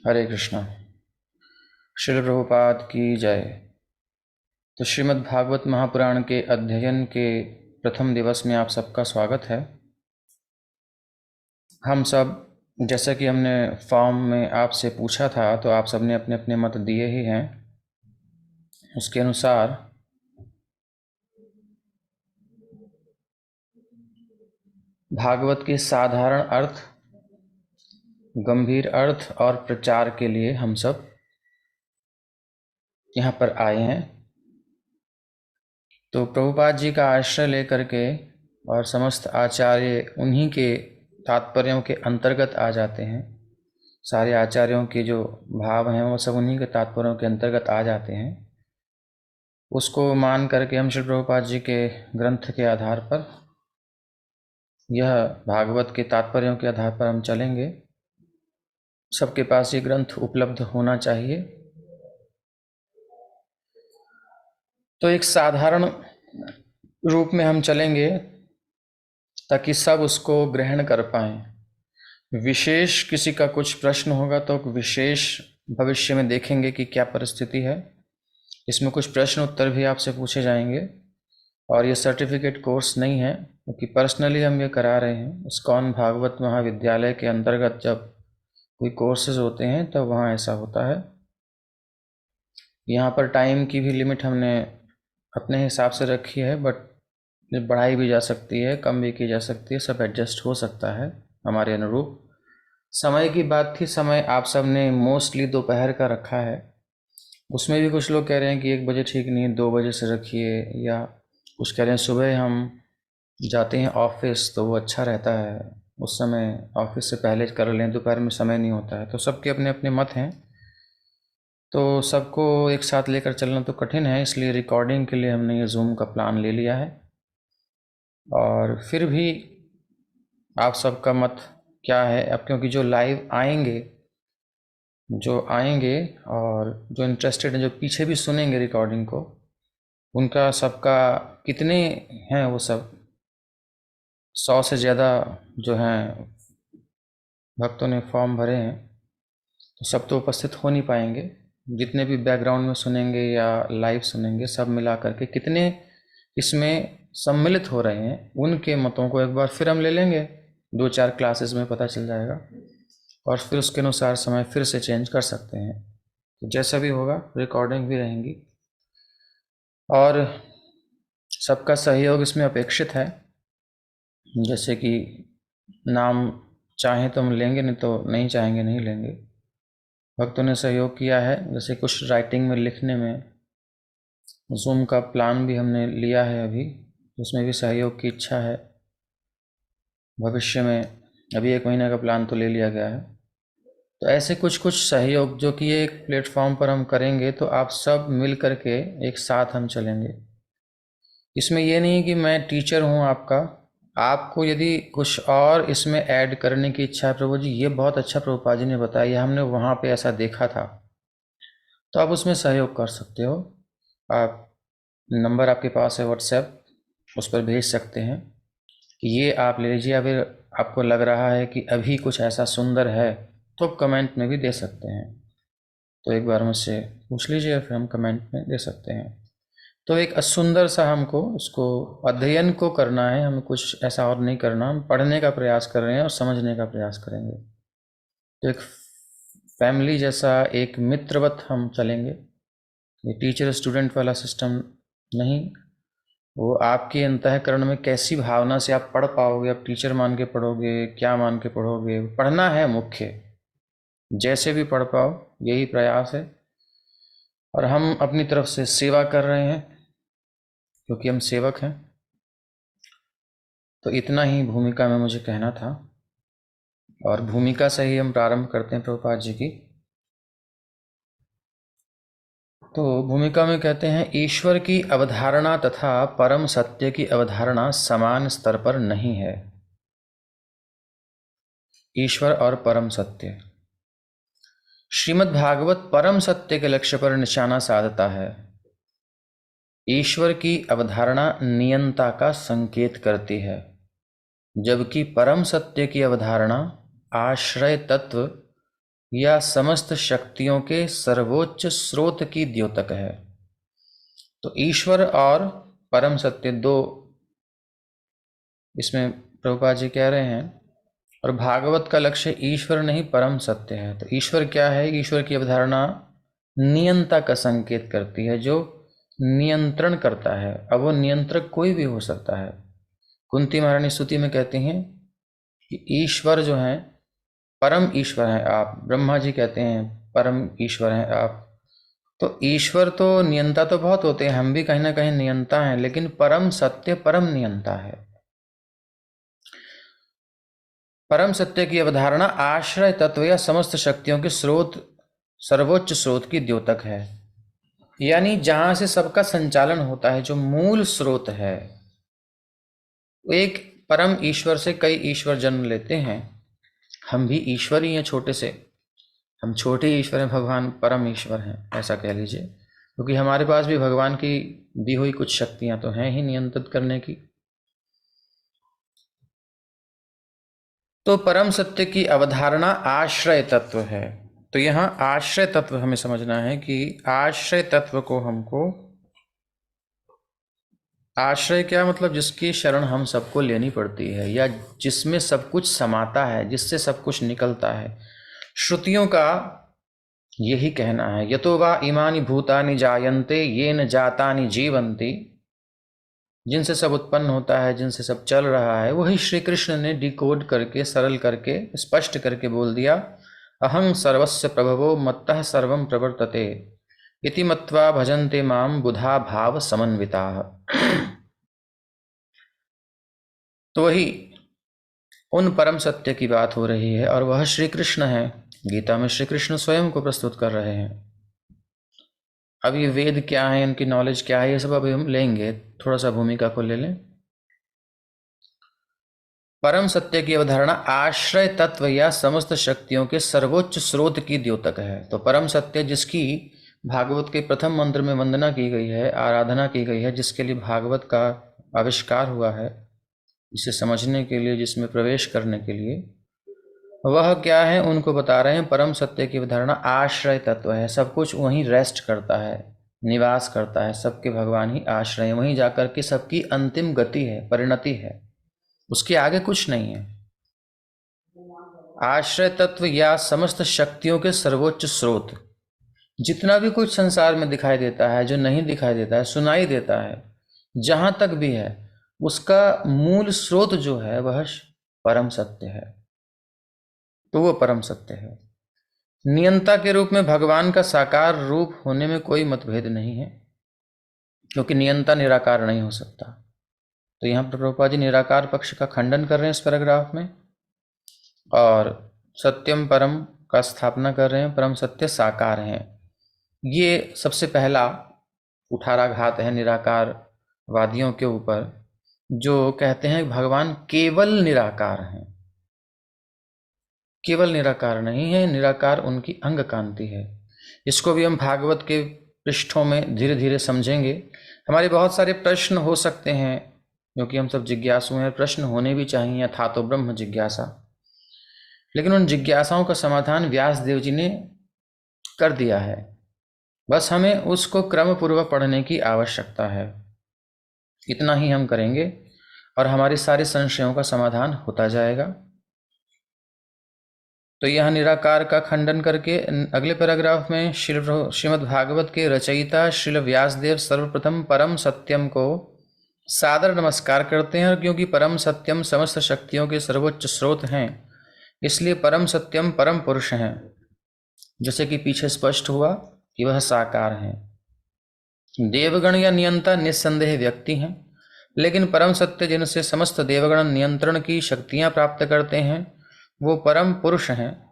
हरे कृष्णा। श्रील प्रभुपाद की जय। तो श्रीमद् भागवत महापुराण के अध्ययन के प्रथम दिवस में आप सबका स्वागत है। हम सब, जैसा कि हमने फॉर्म में आपसे पूछा था, तो आप सब ने अपने अपने मत दिए ही हैं। उसके अनुसार भागवत के साधारण अर्थ, गंभीर अर्थ और प्रचार के लिए हम सब यहाँ पर आए हैं। तो प्रभुपाद जी का आश्रय लेकर के और समस्त आचार्य उन्हीं के तात्पर्यों के अंतर्गत आ जाते हैं। सारे आचार्यों के जो भाव हैं वो सब उन्हीं के तात्पर्यों के अंतर्गत आ जाते हैं। उसको मान करके हम श्री प्रभुपाद जी के ग्रंथ के आधार पर, यह भागवत के तात्पर्यों के आधार पर हम चलेंगे। सबके पास ये ग्रंथ उपलब्ध होना चाहिए। तो एक साधारण रूप में हम चलेंगे ताकि सब उसको ग्रहण कर पाएं। विशेष किसी का कुछ प्रश्न होगा तो विशेष भविष्य में देखेंगे कि क्या परिस्थिति है। इसमें कुछ प्रश्न उत्तर भी आपसे पूछे जाएंगे। और ये सर्टिफिकेट कोर्स नहीं है, क्योंकि पर्सनली हम ये करा रहे हैं। इस्कॉन भागवत महाविद्यालय के अंतर्गत जब कोई कोर्सेज होते हैं तब वहाँ ऐसा होता है। यहाँ पर टाइम की भी लिमिट हमने अपने हिसाब से रखी है, बट बढ़ाई भी जा सकती है, कम भी की जा सकती है, सब एडजस्ट हो सकता है हमारे अनुरूप। समय की बात थी, समय आप सब ने मोस्टली दोपहर का रखा है। उसमें भी कुछ लोग कह रहे हैं कि 1 बजे ठीक नहीं है, 2 बजे से रखिए, या कुछ कह रहे हैं सुबह हम जाते हैं ऑफिस तो वो अच्छा रहता है, उस समय ऑफिस से पहले कर लें, दोपहर में समय नहीं होता है। तो सबके अपने अपने मत हैं, तो सबको एक साथ लेकर चलना तो कठिन है। इसलिए रिकॉर्डिंग के लिए हमने ये जूम का प्लान ले लिया है। और फिर भी आप सबका मत क्या है अब, क्योंकि जो लाइव आएंगे, और जो इंटरेस्टेड हैं, जो पीछे भी सुनेंगे रिकॉर्डिंग को, उनका सबका कितने हैं, वो सब 100 से ज़्यादा जो हैं भक्तों ने फॉर्म भरे हैं, तो सब तो उपस्थित हो नहीं पाएंगे। जितने भी बैकग्राउंड में सुनेंगे या लाइव सुनेंगे, सब मिला करके कितने इसमें सम्मिलित हो रहे हैं, उनके मतों को एक बार फिर हम ले लेंगे। 2-4 क्लासेस में पता चल जाएगा, और फिर उसके अनुसार समय फिर से चेंज कर सकते हैं। तो जैसा भी होगा, रिकॉर्डिंग भी रहेंगी और सबका सहयोग इसमें अपेक्षित है। जैसे कि नाम चाहें तो हम लेंगे, नहीं तो नहीं चाहेंगे नहीं लेंगे। भक्तों ने सहयोग किया है, जैसे कुछ राइटिंग में, लिखने में। जूम का प्लान भी हमने लिया है अभी, उसमें भी सहयोग की इच्छा है भविष्य में। अभी 1 महीने का प्लान तो ले लिया गया है। तो ऐसे कुछ कुछ सहयोग जो कि एक प्लेटफॉर्म पर हम करेंगे, तो आप सब मिल करके एक साथ हम चलेंगे। इसमें ये नहीं कि मैं टीचर हूँ आपका, आपको यदि कुछ और इसमें ऐड करने की इच्छा है, प्रभु जी ये बहुत अच्छा प्रभुपाद जी ने बताया, हमने वहाँ पे ऐसा देखा था, तो आप उसमें सहयोग कर सकते हो। आप, नंबर आपके पास है व्हाट्सएप, उस पर भेज सकते हैं कि ये आप ले लीजिए। अगर आपको लग रहा है कि अभी कुछ ऐसा सुंदर है तो कमेंट में भी दे सकते हैं, तो एक बार मुझसे पूछ लीजिए, फिर हम कमेंट में दे सकते हैं। तो एक सुंदर सा हमको उसको अध्ययन को करना है, हमें कुछ ऐसा और नहीं करना। हम पढ़ने का प्रयास कर रहे हैं और समझने का प्रयास करेंगे। तो एक फैमिली जैसा, एक मित्रवत हम चलेंगे। ये टीचर स्टूडेंट वाला सिस्टम नहीं, वो आपके अंतःकरण में कैसी भावना से आप पढ़ पाओगे, आप टीचर मान के पढ़ोगे, क्या मान के पढ़ोगे, पढ़ना है मुख्य, जैसे भी पढ़ पाओ, यही प्रयास है। और हम अपनी तरफ से सेवा कर रहे हैं, क्योंकि हम सेवक हैं। तो इतना ही भूमिका में मुझे कहना था, और भूमिका से ही हम प्रारंभ करते हैं प्रभुपाद जी की। तो भूमिका में कहते हैं, ईश्वर की अवधारणा तथा परम सत्य की अवधारणा समान स्तर पर नहीं है। ईश्वर और परम सत्य, श्रीमद् भागवत परम सत्य के लक्ष्य पर निशाना साधता है। ईश्वर की अवधारणा नियंता का संकेत करती है, जबकि परम सत्य की अवधारणा आश्रय तत्व या समस्त शक्तियों के सर्वोच्च स्रोत की द्योतक है। तो ईश्वर और परम सत्य दो इसमें प्रभुपाद जी कह रहे हैं, और भागवत का लक्ष्य ईश्वर नहीं परम सत्य है। तो ईश्वर क्या है? ईश्वर की अवधारणा नियंता का संकेत करती है, जो नियंत्रण करता है। अब वो नियंत्रक कोई भी हो सकता है। कुंती महारानी स्तुति में कहती हैं कि ईश्वर जो है परम ईश्वर हैं आप। ब्रह्मा जी कहते हैं परम ईश्वर हैं आप। तो ईश्वर तो नियंता तो बहुत होते हैं, हम भी कहीं ना कहीं नियंता हैं, लेकिन परम सत्य परम नियंता है। परम सत्य की अवधारणा आश्रय तत्व या समस्त शक्तियों के स्रोत, सर्वोच्च स्रोत की द्योतक है। यानी जहां से सबका संचालन होता है, जो मूल स्रोत है। एक परम ईश्वर से कई ईश्वर जन्म लेते हैं। हम भी ईश्वर ही हैं, छोटे से। हम छोटे ईश्वर हैं, भगवान परम ईश्वर हैं, ऐसा कह लीजिए। क्योंकि हमारे पास भी भगवान की दी हुई कुछ शक्तियां तो हैं ही नियंत्रित करने की। तो परम सत्य की अवधारणा आश्रय तत्व है। तो यहां आश्रय तत्व हमें समझना है कि आश्रय तत्व को हमको, आश्रय क्या मतलब? जिसकी शरण हम सबको लेनी पड़ती है, या जिसमें सब कुछ समाता है, जिससे सब कुछ निकलता है। श्रुतियों का यही कहना है, यतो वा इमानि भूतानि जायन्ते येन जातानि जीवन्ति। जिनसे सब उत्पन्न होता है, जिनसे सब चल रहा है, वही श्री कृष्ण ने डिकोड करके, सरल करके, स्पष्ट करके बोल दिया। अहं सर्वस्य प्रभवो मत्तः सर्वं प्रवर्तते इति मत्वा भजन्ते माम बुधा भाव समन्विताः। तो वही उन परम सत्य की बात हो रही है, और वह श्री कृष्ण है। गीता में श्री कृष्ण स्वयं को प्रस्तुत कर रहे हैं। अब ये वेद क्या है, इनकी नॉलेज क्या है, ये सब अभी हम लेंगे। थोड़ा सा भूमिका को ले लें। परम सत्य की अवधारणा आश्रय तत्व या समस्त शक्तियों के सर्वोच्च स्रोत की द्योतक है। तो परम सत्य जिसकी भागवत के प्रथम मंत्र में वंदना की गई है, आराधना की गई है, जिसके लिए भागवत का आविष्कार हुआ है, इसे समझने के लिए, जिसमें प्रवेश करने के लिए, वह क्या है उनको बता रहे हैं। परम सत्य की अवधारणा आश्रय तत्व है। सब कुछ वहीं रेस्ट करता है, निवास करता है। सबके भगवान ही आश्रय है, वहीं जाकर के सबकी अंतिम गति है, परिणति है, उसके आगे कुछ नहीं है। आश्रय तत्व या समस्त शक्तियों के सर्वोच्च स्रोत। जितना भी कुछ संसार में दिखाई देता है, जो नहीं दिखाई देता है, सुनाई देता है, जहां तक भी है, उसका मूल स्रोत जो है वह परम सत्य है। तो वो परम सत्य है। नियंता के रूप में भगवान का साकार रूप होने में कोई मतभेद नहीं है, क्योंकि नियंता निराकार नहीं हो सकता। तो यहाँ पर प्रभुपाद जी निराकार पक्ष का खंडन कर रहे हैं इस पैराग्राफ में, और सत्यम परम का स्थापना कर रहे हैं। परम सत्य साकार हैं। ये सबसे पहला कुठाराघात है निराकार वादियों के ऊपर, जो कहते हैं भगवान केवल निराकार हैं। केवल निराकार नहीं है, निराकार उनकी अंग कांति है। इसको भी हम भागवत के पृष्ठों में धीरे धीरे समझेंगे। हमारे बहुत सारे प्रश्न हो सकते हैं, क्योंकि हम सब जिज्ञासु हैं। प्रश्न होने भी चाहिए, था तो ब्रह्म जिज्ञासा। लेकिन उन जिज्ञासाओं का समाधान व्यास देव जी ने कर दिया है। बस हमें उसको क्रम पूर्वक पढ़ने की आवश्यकता है। इतना ही हम करेंगे और हमारे सारे संशयों का समाधान होता जाएगा। तो यह निराकार का खंडन करके अगले पैराग्राफ में श्रीमद् भागवत के रचयिता श्रील व्यासदेव सर्वप्रथम परम सत्यम को सादर नमस्कार करते हैं। और क्योंकि परम सत्यम समस्त शक्तियों के सर्वोच्च स्रोत हैं, इसलिए परम सत्यम परम पुरुष हैं। जैसे कि पीछे स्पष्ट हुआ कि वह साकार हैं। देवगण या नियंता निस्संदेह व्यक्ति हैं, लेकिन परम सत्य जिनसे समस्त देवगण नियंत्रण की शक्तियां प्राप्त करते हैं, वो परम पुरुष हैं।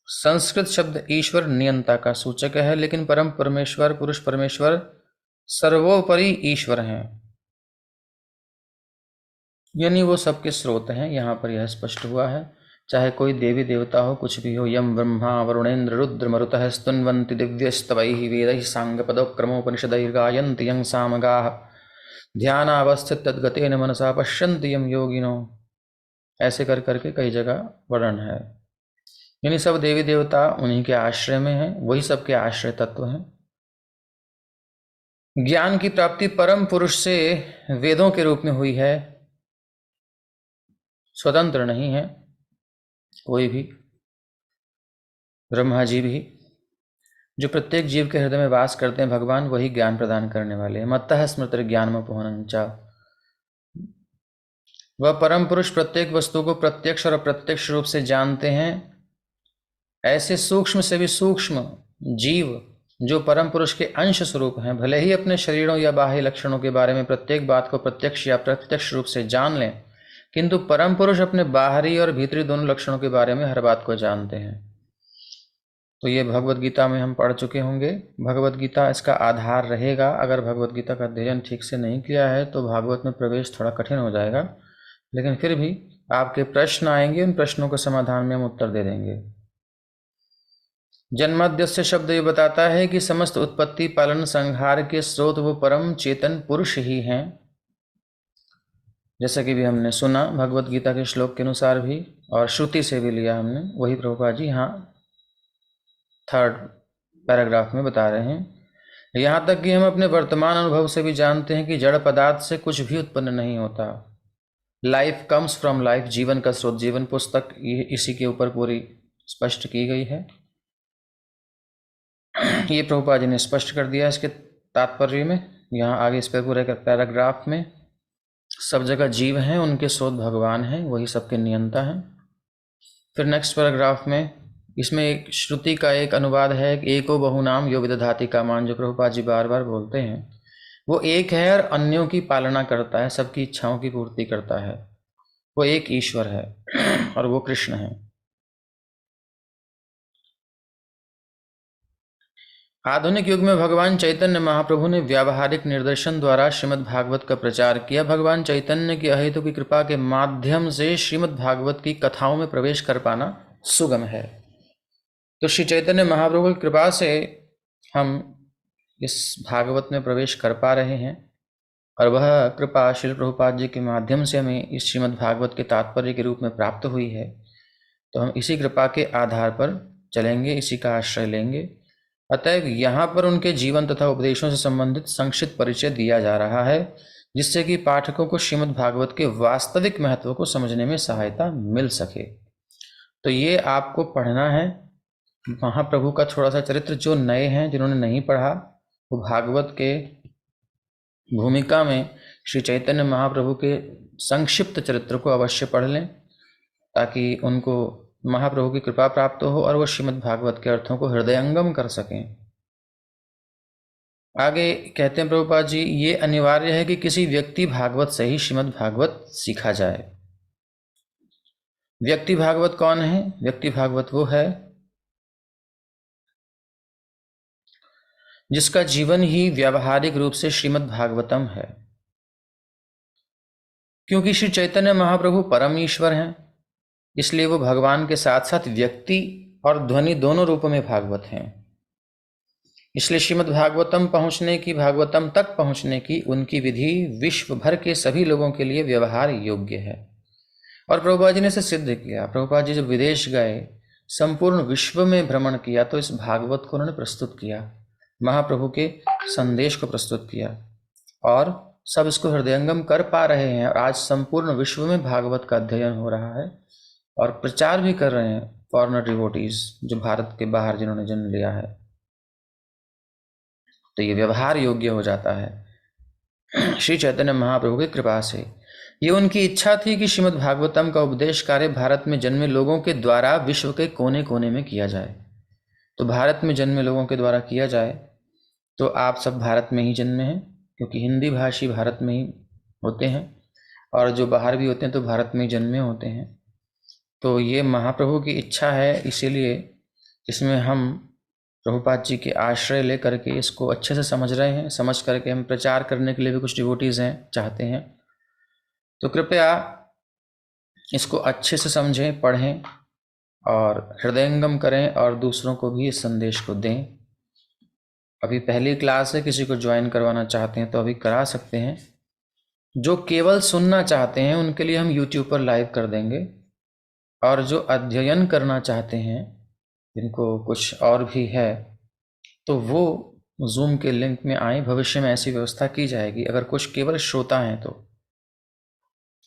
संस्कृत शब्द ईश्वर नियंता का सूचक है, लेकिन परम परमेश्वर, पुरुष परमेश्वर सर्वोपरि ईश्वर हैं, यानी वो सबके स्रोत हैं। यहाँ पर यह स्पष्ट हुआ है। चाहे कोई देवी देवता हो, कुछ भी हो, यम ब्रह्मा वरुणेन्द्र रुद्र मरुतः स्तुन्वन्ति दिव्यस्तवैः वेदैः साङ्गपदोक्रमोपनिषदैर्गायन्ति यं सामगाः ध्यानावस्थित तद्गतेन मनसा पश्यन्ति यं योगिनो। ऐसे कर करके कई जगह वर्णन है। यानी सब देवी देवता उन्हीं के आश्रय में हैं, वही सबके आश्रय तत्व हैं। ज्ञान की प्राप्ति परम पुरुष से वेदों के रूप में हुई है, स्वतंत्र नहीं है कोई भी, ब्रह्मा जी भी। जो प्रत्येक जीव के हृदय में वास करते हैं भगवान, वही ज्ञान प्रदान करने वाले हैं। मत्तः स्मृति ज्ञानमपोहनञ्च, वह परम पुरुष प्रत्येक वस्तु को प्रत्यक्ष और अप्रत्यक्ष रूप से जानते हैं। ऐसे सूक्ष्म से भी सूक्ष्म जीव जो परम पुरुष के अंश स्वरूप हैं, भले ही अपने शरीरों या बाह्य लक्षणों के बारे में प्रत्येक बात को प्रत्यक्ष या प्रत्यक्ष रूप से जान लें, किंतु परम पुरुष अपने बाहरी और भीतरी दोनों लक्षणों के बारे में हर बात को जानते हैं। तो ये भगवत गीता में हम पढ़ चुके होंगे। भगवत गीता इसका आधार रहेगा। अगर भगवत गीता का अध्ययन ठीक से नहीं किया है तो भागवत में प्रवेश थोड़ा कठिन हो जाएगा, लेकिन फिर भी आपके प्रश्न आएंगे, उन प्रश्नों के समाधान में हम उत्तर दे देंगे। जन्माद्यस्य शब्द ये बताता है कि समस्त उत्पत्ति पालन संहार के स्रोत वो परम चेतन पुरुष ही हैं। जैसा कि भी हमने सुना भगवत गीता के श्लोक के अनुसार भी, और श्रुति से भी लिया हमने, वही प्रभुपाद जी यहाँ 3rd पैराग्राफ में बता रहे हैं। यहाँ तक कि हम अपने वर्तमान अनुभव से भी जानते हैं कि जड़ पदार्थ से कुछ भी उत्पन्न नहीं होता। लाइफ कम्स फ्रॉम लाइफ, जीवन का स्रोत जीवन, पुस्तक इसी के ऊपर पूरी स्पष्ट की गई है। ये प्रभुपाद जी ने स्पष्ट कर दिया इसके तात्पर्य में। यहाँ आगे इस पर पूरे पैराग्राफ में सब जगह जीव हैं, उनके स्रोत भगवान हैं, वही सबके नियंता हैं। फिर नेक्स्ट पैराग्राफ में इसमें एक श्रुति का एक अनुवाद है कि एको बहुनाम यो विदधाति कामान, जो प्रभुपाद जी बार बार बोलते हैं। वो एक है और अन्यों की पालना करता है, सबकी इच्छाओं की पूर्ति करता है। वो एक ईश्वर है और वो कृष्ण है। आधुनिक युग में भगवान चैतन्य महाप्रभु ने व्यावहारिक निर्देशन द्वारा श्रीमद् भागवत का प्रचार किया। भगवान चैतन्य की अहेतु की कृपा के माध्यम से श्रीमद् भागवत की कथाओं में प्रवेश कर पाना सुगम है। तो श्री चैतन्य महाप्रभु की कृपा से हम इस भागवत में प्रवेश कर पा रहे हैं, और वह कृपा श्रील प्रभुपाद जी के माध्यम से हमें इस श्रीमद् भागवत के तात्पर्य के रूप में प्राप्त हुई है। तो हम इसी कृपा के आधार पर चलेंगे, इसी का आश्रय लेंगे। अतएव यहाँ पर उनके जीवन तथा उपदेशों से संबंधित संक्षिप्त परिचय दिया जा रहा है, जिससे कि पाठकों को श्रीमद् भागवत के वास्तविक महत्व को समझने में सहायता मिल सके। तो ये आपको पढ़ना है महाप्रभु का थोड़ा सा चरित्र। जो नए हैं, जिन्होंने नहीं पढ़ा, वो भागवत के भूमिका में श्री चैतन्य महाप्रभु के संक्षिप्त चरित्र को अवश्य पढ़ लें, ताकि उनको महाप्रभु की कृपा प्राप्त हो और वो श्रीमद् भागवत के अर्थों को हृदयंगम कर सकें। आगे कहते हैं प्रभुपाद जी, ये अनिवार्य है कि किसी व्यक्ति भागवत से ही श्रीमद् भागवत सीखा जाए। व्यक्ति भागवत कौन है? व्यक्ति भागवत वो है जिसका जीवन ही व्यावहारिक रूप से श्रीमद् भागवतम है। क्योंकि श्री चैतन्य महाप्रभु परम ईश्वर हैं, इसलिए वो भगवान के साथ साथ व्यक्ति और ध्वनि दोनों रूपों में भागवत हैं। इसलिए श्रीमद् भागवतम पहुंचने की, भागवतम तक पहुंचने की उनकी विधि विश्व भर के सभी लोगों के लिए व्यवहार योग्य है। और प्रभुपाद जी ने इसे सिद्ध किया। प्रभुपाद जी जब विदेश गए, संपूर्ण विश्व में भ्रमण किया, तो इस भागवत को उन्होंने प्रस्तुत किया, महाप्रभु के संदेश को प्रस्तुत किया, और सब इसको हृदयंगम कर पा रहे हैं। और आज संपूर्ण विश्व में भागवत का अध्ययन हो रहा है और प्रचार भी कर रहे हैं फॉरेनर डिवोटीज, जो भारत के बाहर जिन्होंने जन्म लिया है। तो ये व्यवहार योग्य हो जाता है श्री चैतन्य महाप्रभु की कृपा से। ये उनकी इच्छा थी कि श्रीमद् भागवतम का उपदेश कार्य भारत में जन्मे लोगों के द्वारा विश्व के कोने कोने में किया जाए। तो भारत में जन्मे लोगों के द्वारा किया जाए। तो आप सब भारत में ही जन्मे हैं, क्योंकि हिंदी भाषी भारत में ही होते हैं, और जो बाहर भी होते हैं तो भारत में ही जन्मे होते हैं। तो ये महाप्रभु की इच्छा है, इसीलिए इसमें हम प्रभुपाद जी के आश्रय ले करके इसको अच्छे से समझ रहे हैं। समझ करके हम प्रचार करने के लिए भी कुछ डिवोटीज़ हैं, चाहते हैं। तो कृपया इसको अच्छे से समझें, पढ़ें और हृदयंगम करें, और दूसरों को भी इस संदेश को दें। अभी पहली क्लास है, किसी को ज्वाइन करवाना चाहते हैं तो अभी करा सकते हैं। जो केवल सुनना चाहते हैं उनके लिए हम यूट्यूब पर लाइव कर देंगे, और जो अध्ययन करना चाहते हैं, जिनको कुछ और भी है, तो वो जूम के लिंक में आए। भविष्य में ऐसी व्यवस्था की जाएगी। अगर कुछ केवल श्रोता हैं तो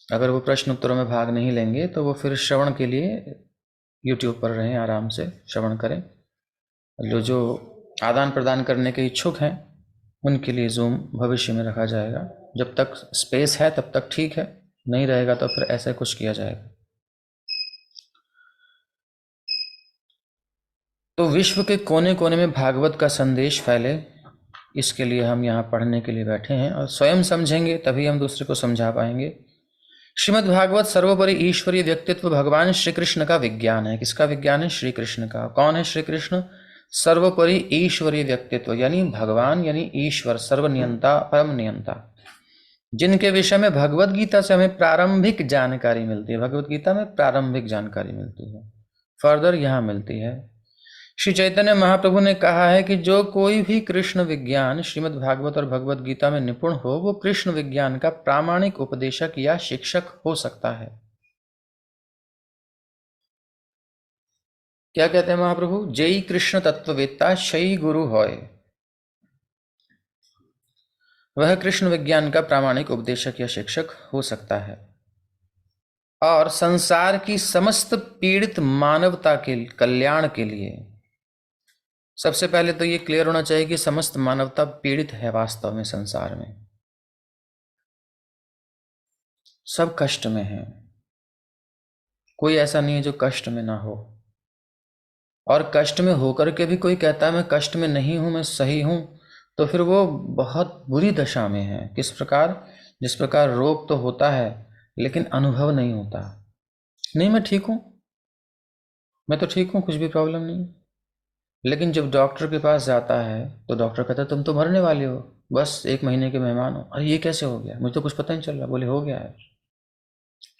अगर वो प्रश्न उत्तरों में भाग नहीं लेंगे तो वो फिर श्रवण के लिए यूट्यूब पर रहें, आराम से श्रवण करें। जो आदान प्रदान करने के इच्छुक हैं उनके लिए जूम भविष्य में रखा जाएगा। जब तक स्पेस है तब तक ठीक है, नहीं रहेगा तो फिर ऐसा कुछ किया जाएगा। तो विश्व के कोने कोने में भागवत का संदेश फैले, इसके लिए हम यहाँ पढ़ने के लिए बैठे हैं, और स्वयं समझेंगे तभी हम दूसरे को समझा पाएंगे। श्रीमद् भागवत सर्वोपरि ईश्वरीय व्यक्तित्व भगवान श्री कृष्ण का विज्ञान है। किसका विज्ञान है? श्री कृष्ण का। कौन है श्री कृष्ण? सर्वोपरि ईश्वरीय व्यक्तित्व, यानी भगवान, यानी ईश्वर, सर्वनियंता, परम नियंता, जिनके विषय में भगवत गीता से हमें प्रारंभिक जानकारी मिलती है। भगवत गीता में प्रारंभिक जानकारी मिलती है, फर्दर यहाँ मिलती है। श्री चैतन्य महाप्रभु ने कहा है कि जो कोई भी कृष्ण विज्ञान श्रीमद् भागवत और भगवत गीता में निपुण हो, वो कृष्ण विज्ञान का प्रामाणिक उपदेशक या शिक्षक हो सकता है। क्या कहते हैं महाप्रभु? जय कृष्ण तत्ववेत्ता शई गुरु होय, वह कृष्ण विज्ञान का प्रामाणिक उपदेशक या शिक्षक हो सकता है। और संसार की समस्त पीड़ित मानवता के कल्याण के लिए, सबसे पहले तो ये क्लियर होना चाहिए कि समस्त मानवता पीड़ित है। वास्तव में संसार में सब कष्ट में है, कोई ऐसा नहीं है जो कष्ट में ना हो। और कष्ट में होकर के भी कोई कहता है मैं कष्ट में नहीं हूं, मैं सही हूं, तो फिर वो बहुत बुरी दशा में है। किस प्रकार? जिस प्रकार रोग तो होता है लेकिन अनुभव नहीं होता। नहीं, मैं ठीक हूं, मैं तो ठीक हूं, कुछ भी प्रॉब्लम नहीं। लेकिन जब डॉक्टर के पास जाता है तो डॉक्टर कहता है तुम तो मरने वाले हो, बस 1 महीने के मेहमान हो। अरे ये कैसे हो गया? मुझे तो कुछ पता नहीं चल रहा। बोले हो गया है।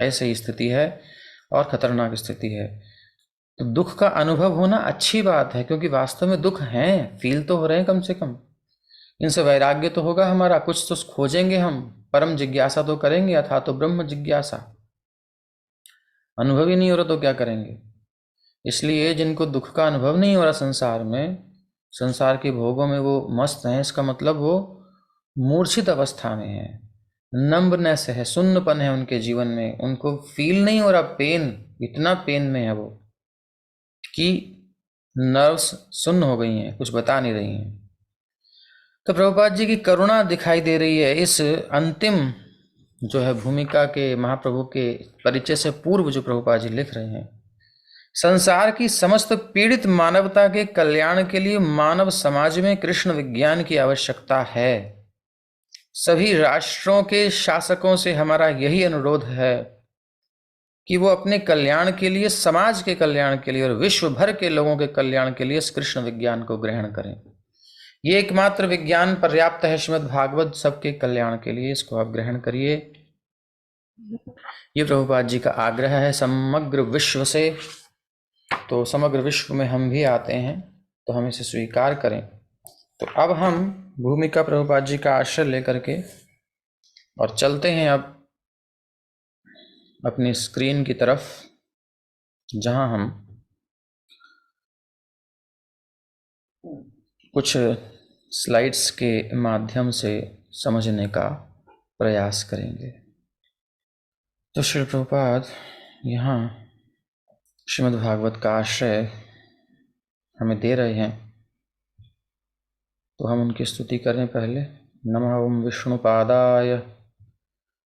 ऐसे ही स्थिति है और खतरनाक स्थिति है। तो दुख का अनुभव होना अच्छी बात है, क्योंकि वास्तव में दुख हैं, फील तो हो रहे हैं कम से कम। इनसे वैराग्य तो होगा हमारा, कुछ तो खोजेंगे हम, परम जिज्ञासा तो करेंगे, अथा तो ब्रह्म जिज्ञासा। अनुभव ही नहीं हो रहा तो क्या करेंगे? इसलिए जिनको दुख का अनुभव नहीं हो रहा संसार में, संसार के भोगों में वो मस्त हैं, इसका मतलब वो मूर्छित अवस्था में है, नम्बनेस है, सुन्नपन है उनके जीवन में। उनको फील नहीं हो रहा पेन, इतना पेन में है वो कि नर्व्स सुन्न हो गई हैं, कुछ बता नहीं रही हैं। तो प्रभुपाद जी की करुणा दिखाई दे रही है इस अंतिम जो है भूमिका के महाप्रभु के परिचय से पूर्व, जो प्रभुपाद जी लिख रहे हैं। संसार की समस्त पीड़ित मानवता के कल्याण के लिए मानव समाज में कृष्ण विज्ञान की आवश्यकता है। सभी राष्ट्रों के शासकों से हमारा यही अनुरोध है कि वो अपने कल्याण के लिए, समाज के कल्याण के लिए और विश्व भर के लोगों के कल्याण के लिए इस कृष्ण विज्ञान को ग्रहण करें। ये एकमात्र विज्ञान पर्याप्त है श्रीमद् भागवत सबके कल्याण के लिए, इसको आप ग्रहण करिए। ये प्रभुपाद जी का आग्रह है समग्र विश्व से। तो समग्र विश्व में हम भी आते हैं तो हम इसे स्वीकार करें। तो अब हम भूमिका प्रभुपाद जी का आश्रय लेकर के और चलते हैं अब अपनी स्क्रीन की तरफ, जहां हम कुछ स्लाइड्स के माध्यम से समझने का प्रयास करेंगे। तो श्री प्रभुपाद यहाँ श्रीमद् भागवत का आश्रय हमें दे रहे हैं, तो हम उनकी स्तुति करें पहले। नमः ओं विष्णुपादाय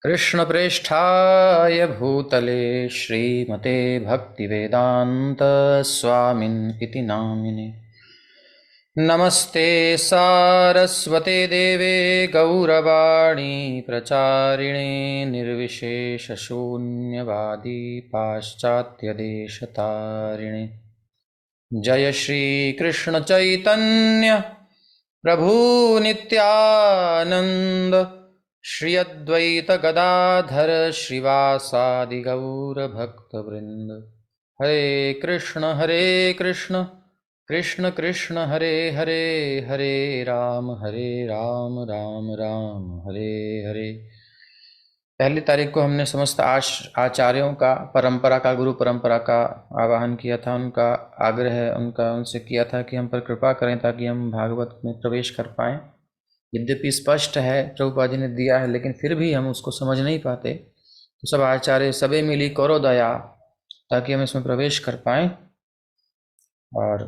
कृष्णप्रेष्ठाय भूतले श्रीमते भक्तिवेदान्त स्वामिन् इति नामिने। नमस्ते सारस्वते देवे गौरवाणी प्रचारिणे निर्विशेषशून्यवादी पाश्चात्यदेशतारिणे। जय श्री कृष्ण चैतन्य प्रभु नित्यानंद श्री अद्वैत गदाधर श्रीवासादि गौर भक्तवृंद। हरे कृष्ण कृष्ण कृष्ण हरे हरे, हरे राम राम राम हरे हरे। पहली तारीख को हमने समस्त आचार्यों का, परंपरा का, गुरु परंपरा का आवाहन किया था। उनका आग्रह उनसे किया था कि हम पर कृपा करें ताकि हम भागवत में प्रवेश कर पाएँ। यद्यपि स्पष्ट है, प्रभुपाद जी ने दिया है, लेकिन फिर भी हम उसको समझ नहीं पाते। तो सब आचार्य सबे मिली करो दया, ताकि हम इसमें प्रवेश कर पाएँ और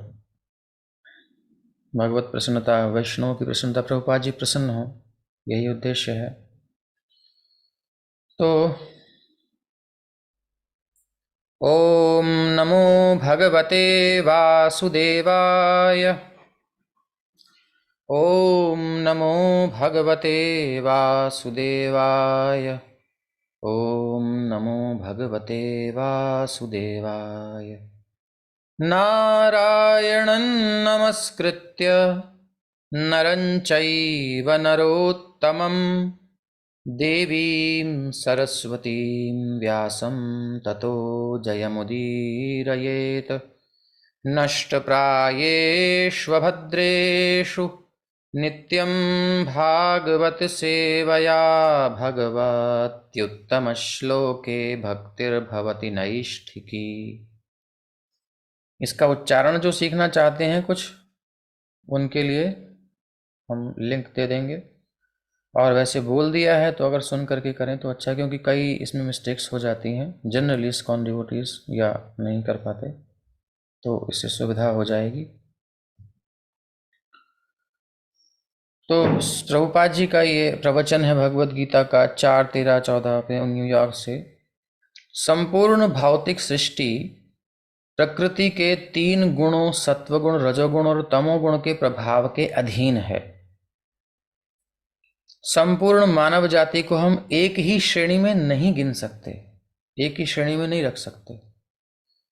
भगवत प्रसन्नता, वैष्णव की प्रसन्नता, प्रभुपाद जी प्रसन्न हो, यही उद्देश्य है। तो ओम नमो भगवते वासुदेवाय। ओम नमो भगवते वासुदेवाय। ओम नमो भगवते वासुदेवाय। नारायणं नमस्कृत्य नरं चैव नरोत्तमं देवीं सरस्वतीं व्यासं ततो जयमुदीरयेत्। नष्टप्रायेष्वभद्रेषु नित्यं भागवत सेवया भगवत्युत्तमश्लोके भक्तिर्भवति नैष्ठिकी। इसका उच्चारण जो सीखना चाहते हैं कुछ, उनके लिए हम लिंक दे देंगे। और वैसे बोल दिया है तो अगर सुन करके करें तो अच्छा, क्योंकि कई इसमें मिस्टेक्स हो जाती हैं, जनरली इस्कॉन डिवोटीज या नहीं कर पाते, तो इससे सुविधा हो जाएगी। तो प्रभुपाद जी का ये प्रवचन है भगवत गीता का 4-13-14 पे न्यूयॉर्क से। संपूर्ण भौतिक सृष्टि प्रकृति के 3 गुणों, सत्वगुण, रजोगुण और तमोगुण के प्रभाव के अधीन है। संपूर्ण मानव जाति को हम एक ही श्रेणी में नहीं गिन सकते, एक ही श्रेणी में नहीं रख सकते।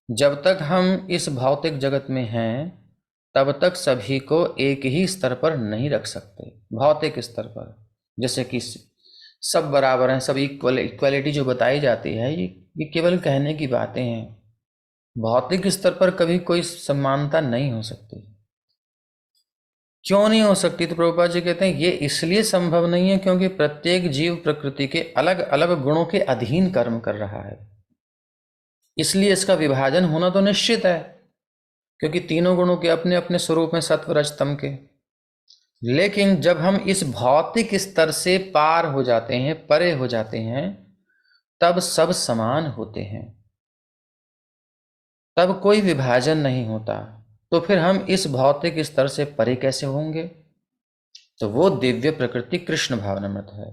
जब तक हम इस भौतिक जगत में हैं तब तक सभी को एक ही स्तर पर नहीं रख सकते। भौतिक स्तर पर जैसे कि सब बराबर हैं, सब इक्वलिटी जो बताई जाती है, ये केवल कहने की बातें हैं। भौतिक स्तर पर कभी कोई समानता नहीं हो सकती। क्यों नहीं हो सकती? तो प्रभुपाद जी कहते हैं ये इसलिए संभव नहीं है क्योंकि प्रत्येक जीव प्रकृति के अलग अलग गुणों के अधीन कर्म कर रहा है। इसलिए इसका विभाजन होना तो निश्चित है, क्योंकि तीनों गुणों के अपने अपने स्वरूप में, सत्व रज तम के। लेकिन जब हम इस भौतिक स्तर से पार हो जाते हैं, परे हो जाते हैं, तब सब समान होते हैं, तब कोई विभाजन नहीं होता। तो फिर हम इस भौतिक स्तर से परे कैसे होंगे? तो वो दिव्य प्रकृति कृष्ण भावनामृत है,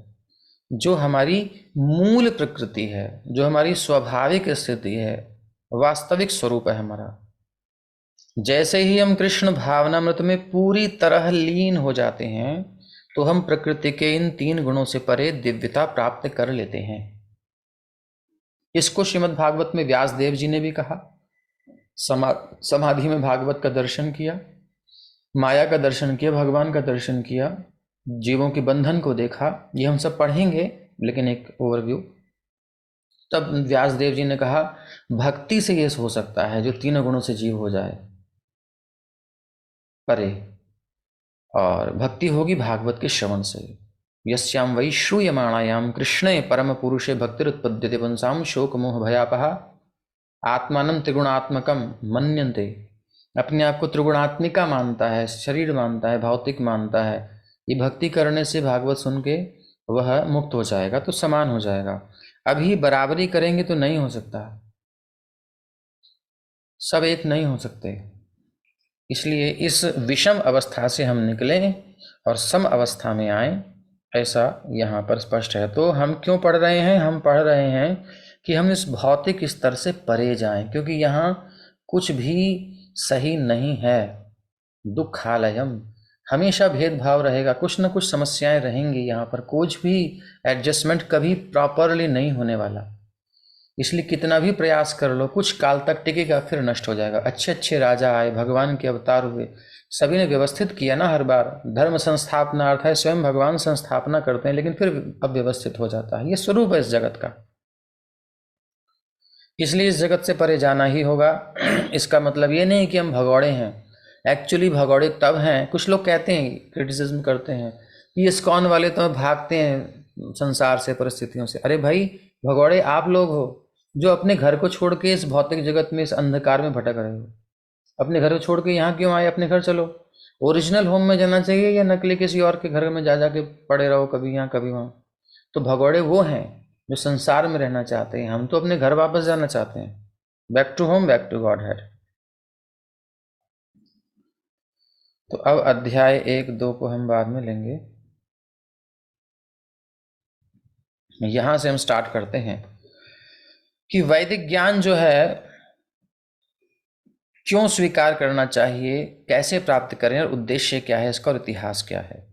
जो हमारी मूल प्रकृति है, जो हमारी स्वाभाविक स्थिति है, वास्तविक स्वरूप है हमारा। जैसे ही हम कृष्ण भावनामृत में पूरी तरह लीन हो जाते हैं तो हम प्रकृति के इन 3 गुणों से परे दिव्यता प्राप्त कर लेते हैं। इसको श्रीमद् भागवत में व्यास देव जी ने भी कहा। समाधि में भागवत का दर्शन किया, माया का दर्शन किया, भगवान का दर्शन किया, जीवों के बंधन को देखा। ये हम सब पढ़ेंगे, लेकिन एक ओवरव्यू। तब व्यास देव जी ने कहा भक्ति से ये हो सकता है जो 3 गुणों से जीव हो जाए परे, और भक्ति होगी भागवत के श्रवण से। यस्याम वै श्रूयमाणायाम कृष्णे परम पुरुषे भक्तिरुत्पद्यते पुंसाम शोक मोह भयापहा आत्मानं त्रिगुणात्मकम मन्यन्ते। अपने आप को त्रिगुणात्मिका मानता है, शरीर मानता है, भौतिक मानता है। ये भक्ति करने से, भागवत सुन के वह मुक्त हो जाएगा, तो समान हो जाएगा। अभी बराबरी करेंगे तो नहीं हो सकता, सब एक नहीं हो सकते। इसलिए इस विषम अवस्था से हम निकलें और सम अवस्था में आए, ऐसा यहाँ पर स्पष्ट है। तो हम क्यों पढ़ रहे हैं? हम पढ़ रहे हैं कि हम इस भौतिक स्तर से परे जाएं, क्योंकि यहाँ कुछ भी सही नहीं है। दुखालयम, हमेशा भेदभाव रहेगा, कुछ न कुछ समस्याएं रहेंगी यहाँ पर, कुछ भी एडजस्टमेंट कभी प्रॉपरली नहीं होने वाला। इसलिए कितना भी प्रयास कर लो, कुछ काल तक टिकेगा, फिर नष्ट हो जाएगा। अच्छे अच्छे राजा आए, भगवान के अवतार हुए, सभी ने व्यवस्थित किया ना। हर बार धर्म संस्थापना अर्थ है स्वयं भगवान संस्थापना करते हैं, लेकिन फिर अव्यवस्थित हो जाता है। ये स्वरूप है इस जगत का, इसलिए इस जगत से परे जाना ही होगा। इसका मतलब ये नहीं कि हम भगौड़े हैं। एक्चुअली भगौड़े तब हैं, कुछ लोग कहते हैं, क्रिटिसिज्म करते हैं कि इस्कॉन वाले तो भागते हैं, संसार से, परिस्थितियों से। अरे भाई भगौड़े आप लोग हो जो अपने घर को छोड़ के इस भौतिक जगत में, इस अंधकार में भटक रहे हो। अपने घर को छोड़ के यहाँ क्यों आए? अपने घर चलो। ओरिजिनल होम में जाना चाहिए या नकली किसी और के घर में जा जाके पड़े रहो, कभी यहाँ कभी वहाँ? तो भगौड़े वो हैं जो संसार में रहना चाहते हैं, हम तो अपने घर वापस जाना चाहते हैं। Back to home, back to Godhead. तो अब अध्याय 1-2 को हम बाद में लेंगे, यहां से हम स्टार्ट करते हैं कि वैदिक ज्ञान जो है क्यों स्वीकार करना चाहिए, कैसे प्राप्त करें और उद्देश्य क्या है इसका और इतिहास क्या है।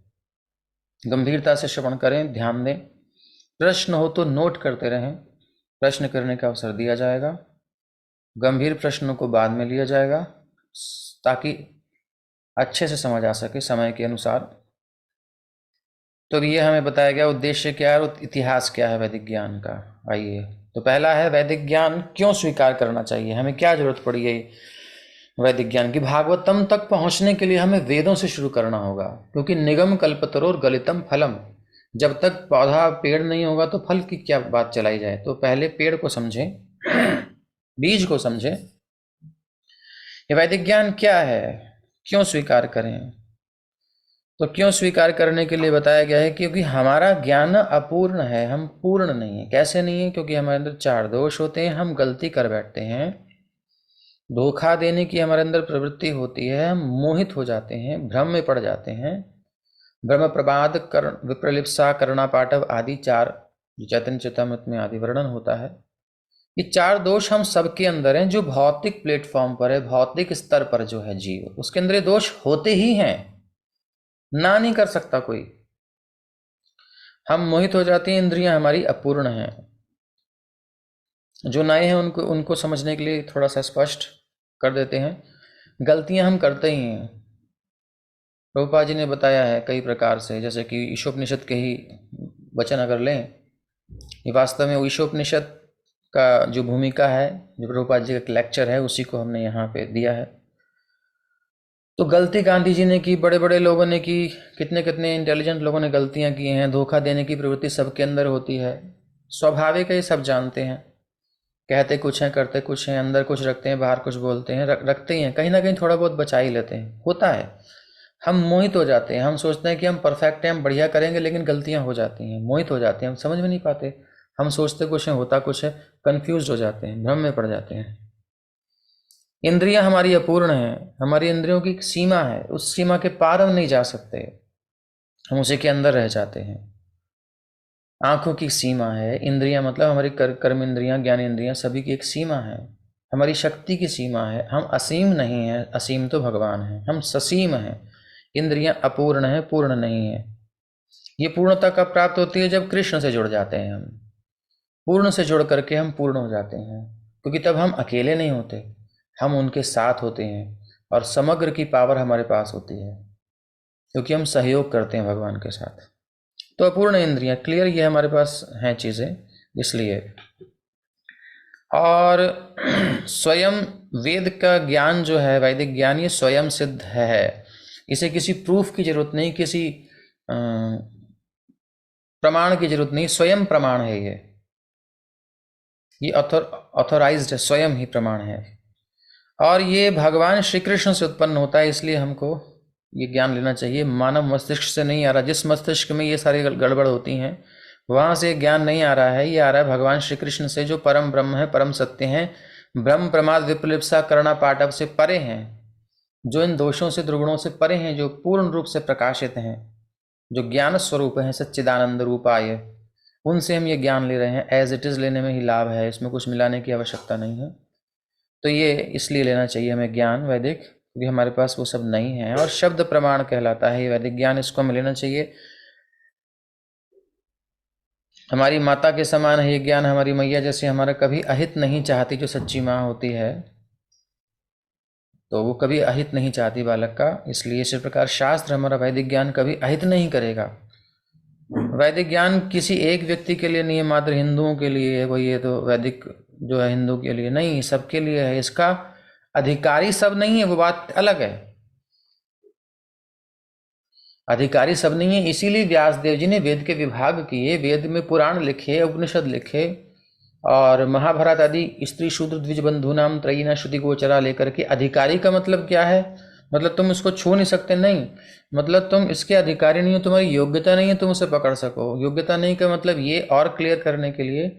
गंभीरता से श्रवण करें, ध्यान दें। प्रश्न हो तो नोट करते रहें, प्रश्न करने का अवसर दिया जाएगा। गंभीर प्रश्नों को बाद में लिया जाएगा ताकि अच्छे से समझ आ सके समय के अनुसार। तो ये हमें बताया गया उद्देश्य क्या है और इतिहास क्या है वैदिक ज्ञान का। आइए, तो पहला है वैदिक ज्ञान क्यों स्वीकार करना चाहिए, हमें क्या जरूरत पड़ी है वैदिक ज्ञान की। भागवतम तक पहुंचने के लिए हमें वेदों से शुरू करना होगा, क्योंकि निगम कल्पतरोर गलितम फलम, जब तक पौधा पेड़ नहीं होगा तो फल की क्या बात चलाई जाए। तो पहले पेड़ को समझें, बीज को समझें। ये वैदिक ज्ञान क्या है, क्यों स्वीकार करें। तो क्यों स्वीकार करने के लिए बताया गया है, क्योंकि हमारा ज्ञान अपूर्ण है, हम पूर्ण नहीं है। कैसे नहीं है? क्योंकि हमारे अंदर 4 दोष होते हैं, हम गलती कर बैठते हैं, धोखा देने की हमारे अंदर प्रवृत्ति होती है, हम मोहित हो जाते हैं, भ्रम में पड़ जाते हैं। ब्रह्म प्रमाद विप्रलिप्सा करुणा पाटव आदि 4 चैतन्य चेतामृत में आदि वर्णन होता है। ये 4 दोष हम सबके अंदर हैं, जो भौतिक प्लेटफॉर्म पर है, भौतिक स्तर पर जो है जीव, उसके अंदर ये दोष होते ही हैं, ना नहीं कर सकता कोई। हम मोहित हो जाते हैं, इंद्रियां हमारी अपूर्ण हैं। जो नए हैं उनको उनको समझने के लिए थोड़ा सा स्पष्ट कर देते हैं। गलतियां हम करते ही हैं। प्रभुपाद जी ने बताया है कई प्रकार से, जैसे कि ईशोपनिषद के ही वचन अगर लें, ये वास्तव में ईशोपनिषद का जो भूमिका है, जो प्रभुपाद जी का लेक्चर है, उसी को हमने यहाँ पे दिया है। तो गलती गांधी जी ने की, बड़े बड़े लोगों ने की, कितने कितने इंटेलिजेंट लोगों ने गलतियां की हैं। धोखा देने की प्रवृत्ति सबके अंदर होती है, स्वाभाविक है, ये सब जानते हैं। कहते कुछ हैं, करते कुछ हैं, अंदर कुछ रखते हैं, बाहर कुछ बोलते हैं, रखते ही हैं, कहीं ना कहीं थोड़ा बहुत बचा ही लेते हैं, होता है। हम मोहित हो जाते हैं, हम सोचते हैं कि हम परफेक्ट हैं, हम बढ़िया करेंगे, लेकिन गलतियां हो जाती हैं, मोहित हो जाते हैं, हम समझ में नहीं पाते। हम सोचते कुछ है, होता कुछ है, कन्फ्यूज हो जाते हैं, भ्रम में पड़ जाते हैं। इंद्रियां हमारी अपूर्ण हैं, हमारी इंद्रियों की एक सीमा है, उस सीमा के पार हम नहीं जा सकते, हम उसी के अंदर रह जाते हैं। आंखों की सीमा है, इंद्रियां मतलब हमारी कर्म इंद्रियां, ज्ञान इंद्रियां, सभी की एक सीमा है। हमारी शक्ति की सीमा है, हम असीम नहीं है, असीम तो भगवान है, हम ससीम हैं। इंद्रियां अपूर्ण है, पूर्ण नहीं है। ये पूर्णता कब प्राप्त होती है? जब कृष्ण से जुड़ जाते हैं हम। पूर्ण से जुड़ करके हम पूर्ण हो जाते हैं, क्योंकि तब हम अकेले नहीं होते, हम उनके साथ होते हैं और समग्र की पावर हमारे पास होती है, क्योंकि हम सहयोग करते हैं भगवान के साथ। तो अपूर्ण इंद्रियां, क्लियर, ये हमारे पास हैं चीज़ें, इसलिए। और स्वयं वेद का ज्ञान जो है, वैदिक ज्ञान, ये स्वयं सिद्ध है, इसे किसी प्रूफ की जरूरत नहीं, किसी प्रमाण की जरूरत नहीं, स्वयं प्रमाण है ये ऑथोराइज्ड है, स्वयं ही प्रमाण है। और ये भगवान श्री कृष्ण से उत्पन्न होता है, इसलिए हमको ये ज्ञान लेना चाहिए। मानव मस्तिष्क से नहीं आ रहा, जिस मस्तिष्क में ये सारी गड़बड़ होती हैं वहाँ से ज्ञान नहीं आ रहा है, ये आ रहा है भगवान श्री कृष्ण से, जो परम ब्रह्म है, परम सत्य हैं, ब्रह्म प्रमाद विप्रलिप्सा करुणा पाटव से परे हैं, जो इन दोषों से, दुर्गुणों से परे हैं, जो पूर्ण रूप से प्रकाशित हैं, जो ज्ञान स्वरूप हैं, सच्चिदानंद रूपाय, उनसे हम ये ज्ञान ले रहे हैं। एज इट इज़ लेने में ही लाभ है, इसमें कुछ मिलाने की आवश्यकता नहीं है। तो ये इसलिए लेना चाहिए हमें ज्ञान वैदिक, क्योंकि हमारे पास वो सब नहीं है, और शब्द प्रमाण कहलाता है ये वैदिक ज्ञान, इसको हमें लेना चाहिए। हमारी माता के समान है ये ज्ञान, हमारी मैया जैसे हमारा कभी अहित नहीं चाहती, जो सच्ची माँ होती है, तो वो कभी अहित नहीं चाहती बालक का, इसलिए इसी प्रकार शास्त्र हमारा वैदिक ज्ञान कभी अहित नहीं करेगा। वैदिक ज्ञान किसी एक व्यक्ति के लिए नहीं है, मात्र हिंदुओं के लिए है कोई, ये तो वैदिक जो है हिंदू के लिए नहीं, सबके लिए है। इसका अधिकारी सब नहीं है, वो बात अलग है। अधिकारी सब नहीं है। इसीलिए व्यासदेव जी ने वेद के विभाग किए, वेद में पुराण लिखे, उपनिषद लिखे और महाभारत आदि स्त्री शूद्र द्विज बंधु नाम त्रयीना श्रुति गोचरा लेकर के। अधिकारी का मतलब क्या है? मतलब तुम इसको छू नहीं सकते, नहीं, मतलब तुम इसके अधिकारी नहीं हो, तुम्हारी योग्यता नहीं है तुम उसे पकड़ सको। योग्यता नहीं का मतलब ये और क्लियर करने के लिए,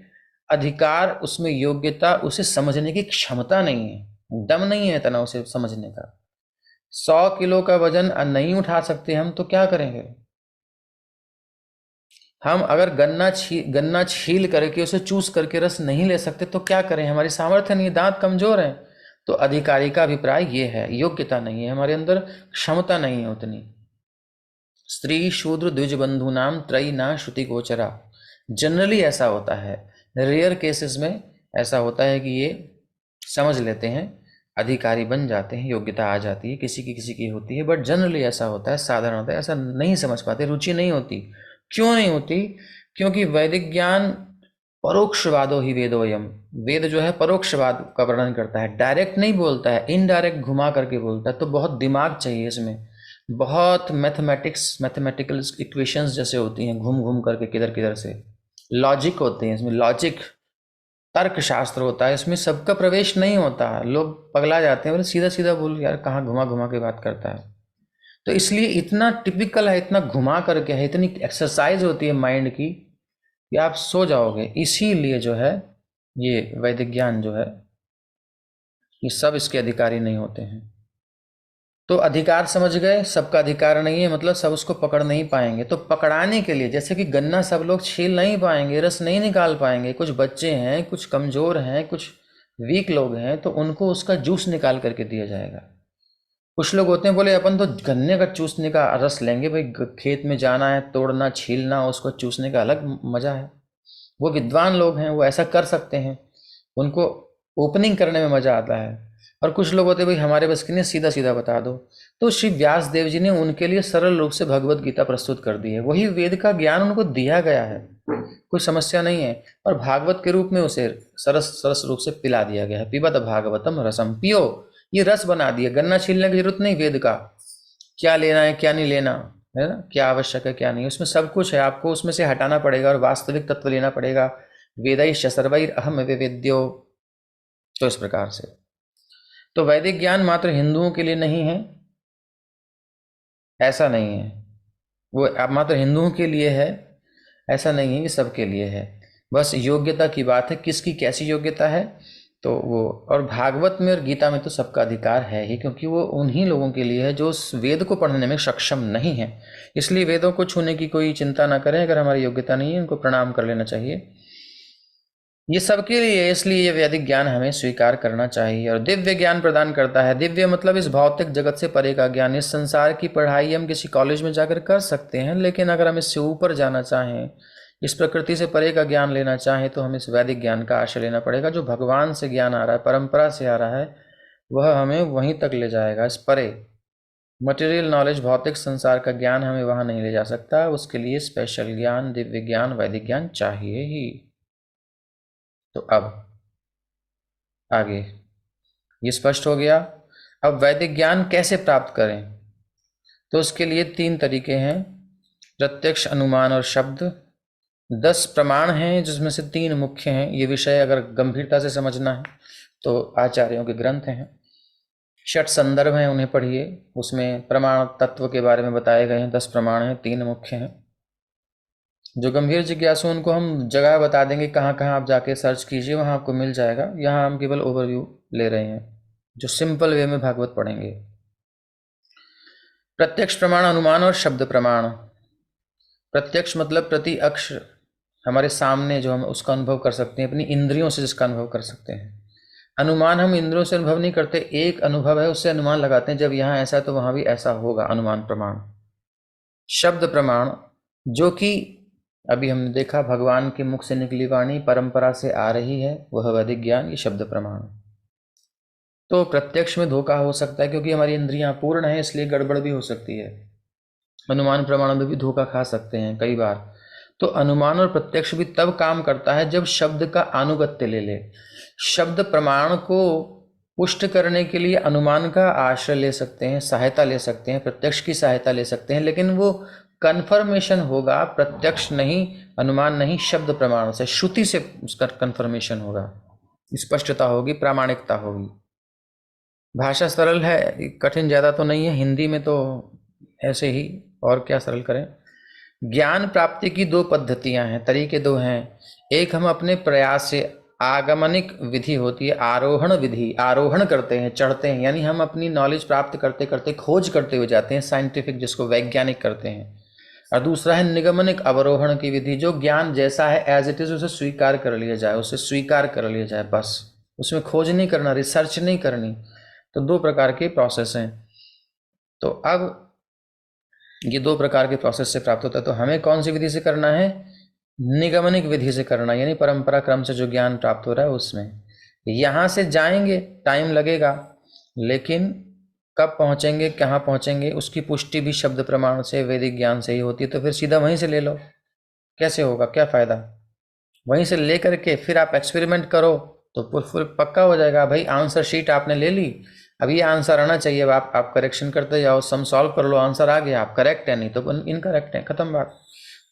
अधिकार उसमें योग्यता, उसे समझने की क्षमता नहीं है, दम नहीं है इतना उसे समझने का। 100 किलो का वजन नहीं उठा सकते हम तो क्या करेंगे? हम अगर गन्ना छील करके उसे चूस करके रस नहीं ले सकते तो क्या करें? हमारी सामर्थ्य नहीं, दांत कमजोर हैं। तो अधिकारी का अभिप्राय ये है, योग्यता नहीं है हमारे अंदर, क्षमता नहीं है उतनी। स्त्री शूद्र द्विज बंधु नाम त्रयी ना श्रुति गोचरा। जनरली ऐसा होता है, रेयर केसेस में ऐसा होता है कि ये समझ लेते हैं, अधिकारी बन जाते हैं, योग्यता आ जाती है, किसी की होती है, बट जनरली ऐसा होता है, साधारण होता है, ऐसा नहीं समझ पाते, रुचि नहीं होती। क्यों नहीं होती? क्योंकि वैदिक ज्ञान परोक्षवादो ही वेदोयम, वेद जो है परोक्षवाद का वर्णन करता है, डायरेक्ट नहीं बोलता है, इनडायरेक्ट घुमा करके बोलता है। तो बहुत दिमाग चाहिए इसमें, बहुत मैथमेटिकल इक्वेशंस जैसे होती हैं, घूम घूम करके किधर किधर से, लॉजिक होते हैं इसमें, लॉजिक तर्क शास्त्र होता है इसमें, सबका प्रवेश नहीं होता। लोग पगला जाते हैं, बोले सीधा सीधा बोल, यार कहाँ घुमा घुमा के बात करता है। तो इसलिए इतना टिपिकल है, इतना घुमा करके है, इतनी एक्सरसाइज होती है माइंड की कि आप सो जाओगे। इसीलिए जो है ये वैदिक ज्ञान जो है, ये सब इसके अधिकारी नहीं होते हैं। तो अधिकार समझ गए, सबका अधिकार नहीं है, मतलब सब उसको पकड़ नहीं पाएंगे। तो पकड़ाने के लिए, जैसे कि गन्ना सब लोग छील नहीं पाएंगे, रस नहीं निकाल पाएंगे, कुछ बच्चे हैं, कुछ कमजोर हैं, कुछ वीक लोग हैं, तो उनको उसका जूस निकाल करके दिया जाएगा। कुछ लोग होते हैं, बोले अपन तो गन्ने का चूसने का रस लेंगे भाई, खेत में जाना है, तोड़ना छीलना, उसको चूसने का अलग मजा है। वो विद्वान लोग हैं, वो ऐसा कर सकते हैं, उनको ओपनिंग करने में मजा आता है। और कुछ लोग होते हैं, भाई हमारे बस की नहीं, सीधा सीधा बता दो। तो श्री व्यास देव जी ने उनके लिए सरल रूप से भगवत गीता प्रस्तुत कर दी है, वही वेद का ज्ञान उनको दिया गया है, कोई समस्या नहीं है। और भागवत के रूप में उसे सरस सरस रूप से पिला दिया गया है। पिबत भागवतम रसम, पियो, ये रस बना दिया। गन्ना छीलने की जरूरत नहीं वेद का, क्या लेना है क्या नहीं लेना है ना, क्या आवश्यक है क्या नहीं, उसमें सब कुछ है, आपको उसमें से हटाना पड़ेगा और वास्तविक तत्व लेना पड़ेगा। वेदैश्च सर्वैरहम वेद्यो। तो इस प्रकार से तो वैदिक ज्ञान मात्र हिंदुओं के लिए नहीं है, ऐसा नहीं है। वो मात्र हिंदुओं के लिए है ऐसा नहीं है, ये सबके लिए है। बस योग्यता की बात है, किसकी कैसी योग्यता है। तो वो, और भागवत में और गीता में तो सबका अधिकार है ही, क्योंकि वो उन्हीं लोगों के लिए है जो उस वेद को पढ़ने में सक्षम नहीं है। इसलिए वेदों को छूने की कोई चिंता ना करें, अगर हमारी योग्यता नहीं है उनको प्रणाम कर लेना चाहिए। ये सबके लिए, इसलिए ये वैदिक ज्ञान हमें स्वीकार करना चाहिए और दिव्य ज्ञान प्रदान करता है। दिव्य मतलब इस भौतिक जगत से परे का ज्ञान। इस संसार की पढ़ाई हम किसी कॉलेज में जाकर कर सकते हैं, लेकिन अगर हम इससे ऊपर जाना चाहें, इस प्रकृति से परे का ज्ञान लेना चाहें, तो हमें इस वैदिक ज्ञान का आश्रय लेना पड़ेगा। जो भगवान से ज्ञान आ रहा है, परंपरा से आ रहा है, वह हमें वहीं तक ले जाएगा, इस परे। मटेरियल नॉलेज, भौतिक संसार का ज्ञान हमें वहाँ नहीं ले जा सकता, उसके लिए स्पेशल ज्ञान, दिव्य ज्ञान, वैदिक ज्ञान चाहिए ही। तो अब आगे ये स्पष्ट हो गया। अब वैदिक ज्ञान कैसे प्राप्त करें? तो उसके लिए 3 तरीके हैं, प्रत्यक्ष, अनुमान और शब्द। 10 प्रमाण हैं जिसमें से 3 मुख्य हैं। ये विषय अगर गंभीरता से समझना है तो आचार्यों के ग्रंथ हैं, 6 संदर्भ हैं, उन्हें पढ़िए। उसमें प्रमाण तत्व के बारे में बताए गए हैं, 10 प्रमाण हैं, 3 मुख्य हैं। जो गंभीर जिज्ञासु उनको हम जगह बता देंगे, कहाँ कहाँ आप जाके सर्च कीजिए, वहाँ आपको मिल जाएगा। यहाँ हम केवल ओवरव्यू ले रहे हैं, जो सिंपल वे में भागवत पढ़ेंगे। प्रत्यक्ष प्रमाण, अनुमान और शब्द प्रमाण। प्रत्यक्ष मतलब प्रति अक्ष, हमारे सामने जो हम उसका अनुभव कर सकते हैं, अपनी इंद्रियों से जिसका अनुभव कर सकते हैं। अनुमान हम इंद्रियों से अनुभव नहीं करते, एक अनुभव है उससे अनुमान लगाते हैं, जब यहाँ ऐसा है तो वहाँ भी ऐसा होगा, अनुमान प्रमाण। शब्द प्रमाण, जो कि अभी हमने देखा भगवान के मुख से निकली वाणी परंपरा से आ रही है, वह वैदिक ज्ञान, ये शब्द प्रमाण। तो प्रत्यक्ष में धोखा हो सकता है क्योंकि हमारी इंद्रियां पूर्ण है, इसलिए गड़बड़ भी हो सकती है। अनुमान प्रमाण में भी धोखा खा सकते हैं कई बार। तो अनुमान और प्रत्यक्ष भी तब काम करता है जब शब्द का अनुगत्य ले ले। शब्द प्रमाण को पुष्ट करने के लिए अनुमान का आश्रय ले सकते हैं, सहायता ले सकते हैं, प्रत्यक्ष की सहायता ले सकते हैं, लेकिन वो कन्फर्मेशन होगा प्रत्यक्ष नहीं, अनुमान नहीं, शब्द प्रमाण से, श्रुति से उसका कन्फर्मेशन होगा, स्पष्टता होगी, प्रामाणिकता होगी। भाषा सरल है, कठिन ज़्यादा तो नहीं है, हिंदी में तो ऐसे ही, और क्या सरल करें। ज्ञान प्राप्ति की दो पद्धतियां हैं, तरीके दो हैं। एक हम अपने प्रयास से, आगमनिक विधि होती है, आरोहण विधि, आरोहण करते हैं, चढ़ते हैं, यानी हम अपनी नॉलेज प्राप्त करते करते खोज करते हुए जाते हैं, साइंटिफिक जिसको वैज्ञानिक करते हैं। और दूसरा है निगमनिक, अवरोहण की विधि, जो ज्ञान जैसा है एज इट इज उसे स्वीकार कर लिया जाए, उसे स्वीकार कर लिया जाए, बस उसमें खोज नहीं करना, रिसर्च नहीं करनी। तो दो प्रकार के प्रोसेस हैं। तो अब ये दो प्रकार के प्रोसेस से प्राप्त होता है। तो हमें कौन सी विधि से करना है? निगमनिक विधि से करना, यानी परंपरा क्रम से जो ज्ञान प्राप्त हो रहा है उसमें। यहाँ से जाएंगे, टाइम लगेगा, लेकिन कब पहुँचेंगे, कहाँ पहुँचेंगे, उसकी पुष्टि भी शब्द प्रमाण से, वैदिक ज्ञान से ही होती है। तो फिर सीधा वहीं से ले लो, कैसे होगा, क्या फ़ायदा? वहीं से ले करके फिर आप एक्सपेरिमेंट करो तो फिर पक्का हो जाएगा। भाई आंसर शीट आपने ले ली, अब ये आंसर आना चाहिए, अब आप करेक्शन करते जाओ, सम सॉल्व कर लो, आंसर आ गया, आप करेक्ट है, नहीं तो इनकरेक्ट है, खत्म बात।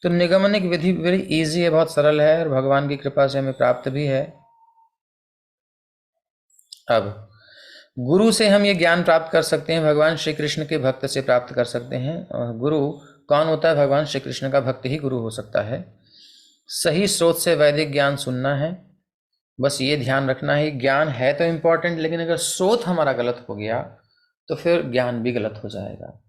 तो निगमनिक विधि वेरी इजी है, बहुत सरल है, और भगवान की कृपा से हमें प्राप्त भी है। अब गुरु से हम ये ज्ञान प्राप्त कर सकते हैं, भगवान श्री कृष्ण के भक्त से प्राप्त कर सकते हैं। और गुरु कौन होता है? भगवान श्री कृष्ण का भक्त ही गुरु हो सकता है। सही स्रोत से वैदिक ज्ञान सुनना है, बस ये ध्यान रखना है। ज्ञान है तो इम्पोर्टेंट, लेकिन अगर स्रोत हमारा गलत हो गया तो फिर ज्ञान भी गलत हो जाएगा।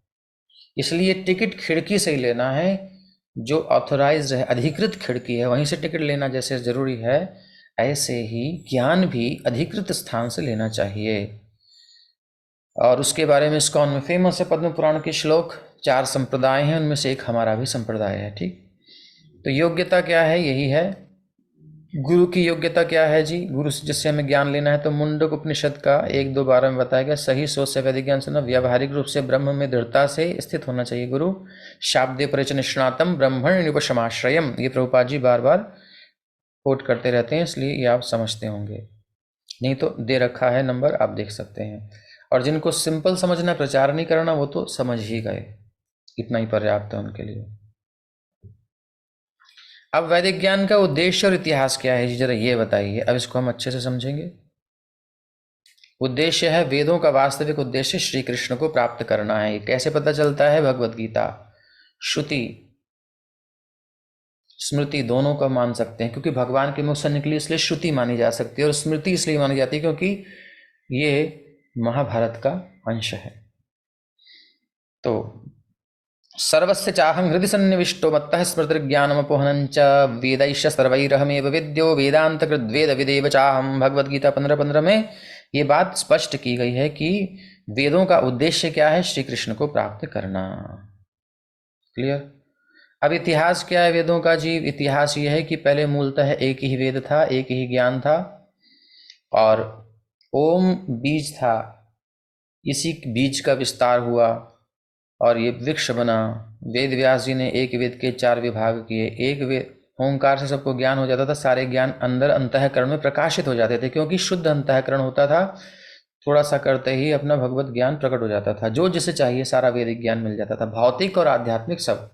इसलिए टिकट खिड़की से ही लेना है, जो ऑथोराइज्ड है, अधिकृत खिड़की है, वहीं से टिकट लेना जैसे ज़रूरी है, ऐसे ही ज्ञान भी अधिकृत स्थान से लेना चाहिए। और उसके बारे में इस्कॉन में फेमस है, पद्म पुराण के श्लोक, 4 संप्रदाय हैं, उनमें से एक हमारा भी संप्रदाय है। ठीक, तो योग्यता क्या है? यही है गुरु की योग्यता क्या है जी? गुरु से जिससे हमें ज्ञान लेना है, तो मुंडक उपनिषद का 1-2-12 में बताया गया, सही सोच से वैदिक ज्ञान सुनना, व्यावहारिक रूप से ब्रह्म में दृढ़ता से स्थित होना चाहिए गुरु, शाब्दे परिचय निष्णातम ब्रह्मण निपशमाश्रयम, ये प्रभुपाद जी बार बार कोट करते रहते हैं, इसलिए ये आप समझते होंगे, नहीं तो दे रखा है नंबर, आप देख सकते हैं। और जिनको सिंपल समझना, प्रचार नहीं करना, वो तो समझ ही गए, इतना ही पर्याप्त है उनके लिए। अब वैदिक ज्ञान का उद्देश्य और इतिहास क्या है जी, जरा ये बताइए, अब इसको हम अच्छे से समझेंगे। उद्देश्य है, वेदों का वास्तविक उद्देश्य श्री कृष्ण को प्राप्त करना है। कैसे पता चलता है? भगवत गीता, श्रुति, स्मृति दोनों का मान सकते हैं, क्योंकि भगवान के मुख से निकली इसलिए श्रुति मानी जा सकती है, और स्मृति इसलिए मानी जाती है क्योंकि ये महाभारत का अंश है। तो सर्वस्य चाहं हृदि सन्निविष्टो मत्तः स्मृतिर्ज्ञानमपोहनं च वेदैश्च सर्वैरहमेव विद्यो वेदान्तकृद्वेद विदेव चाहं। भगवद गीता 15:15 में ये बात स्पष्ट की गई है कि वेदों का उद्देश्य क्या है? श्री कृष्ण को प्राप्त करना। क्लियर? अब इतिहास क्या है वेदों का जी? इतिहास ये है कि पहले मूलतः एक ही वेद था, एक ही ज्ञान था, और ओम बीज था, इसी बीज का विस्तार हुआ और ये वृक्ष बना। वेद व्यास जी ने एक वेद के 4 विभाग किए। एक वेद ओंकार से सबको ज्ञान हो जाता था, सारे ज्ञान अंदर अंतःकरण में प्रकाशित हो जाते थे, क्योंकि शुद्ध अंतःकरण होता था, थोड़ा सा करते ही अपना भगवत ज्ञान प्रकट हो जाता था, जो जिसे चाहिए सारा वैदिक ज्ञान मिल जाता था, भौतिक और आध्यात्मिक सब।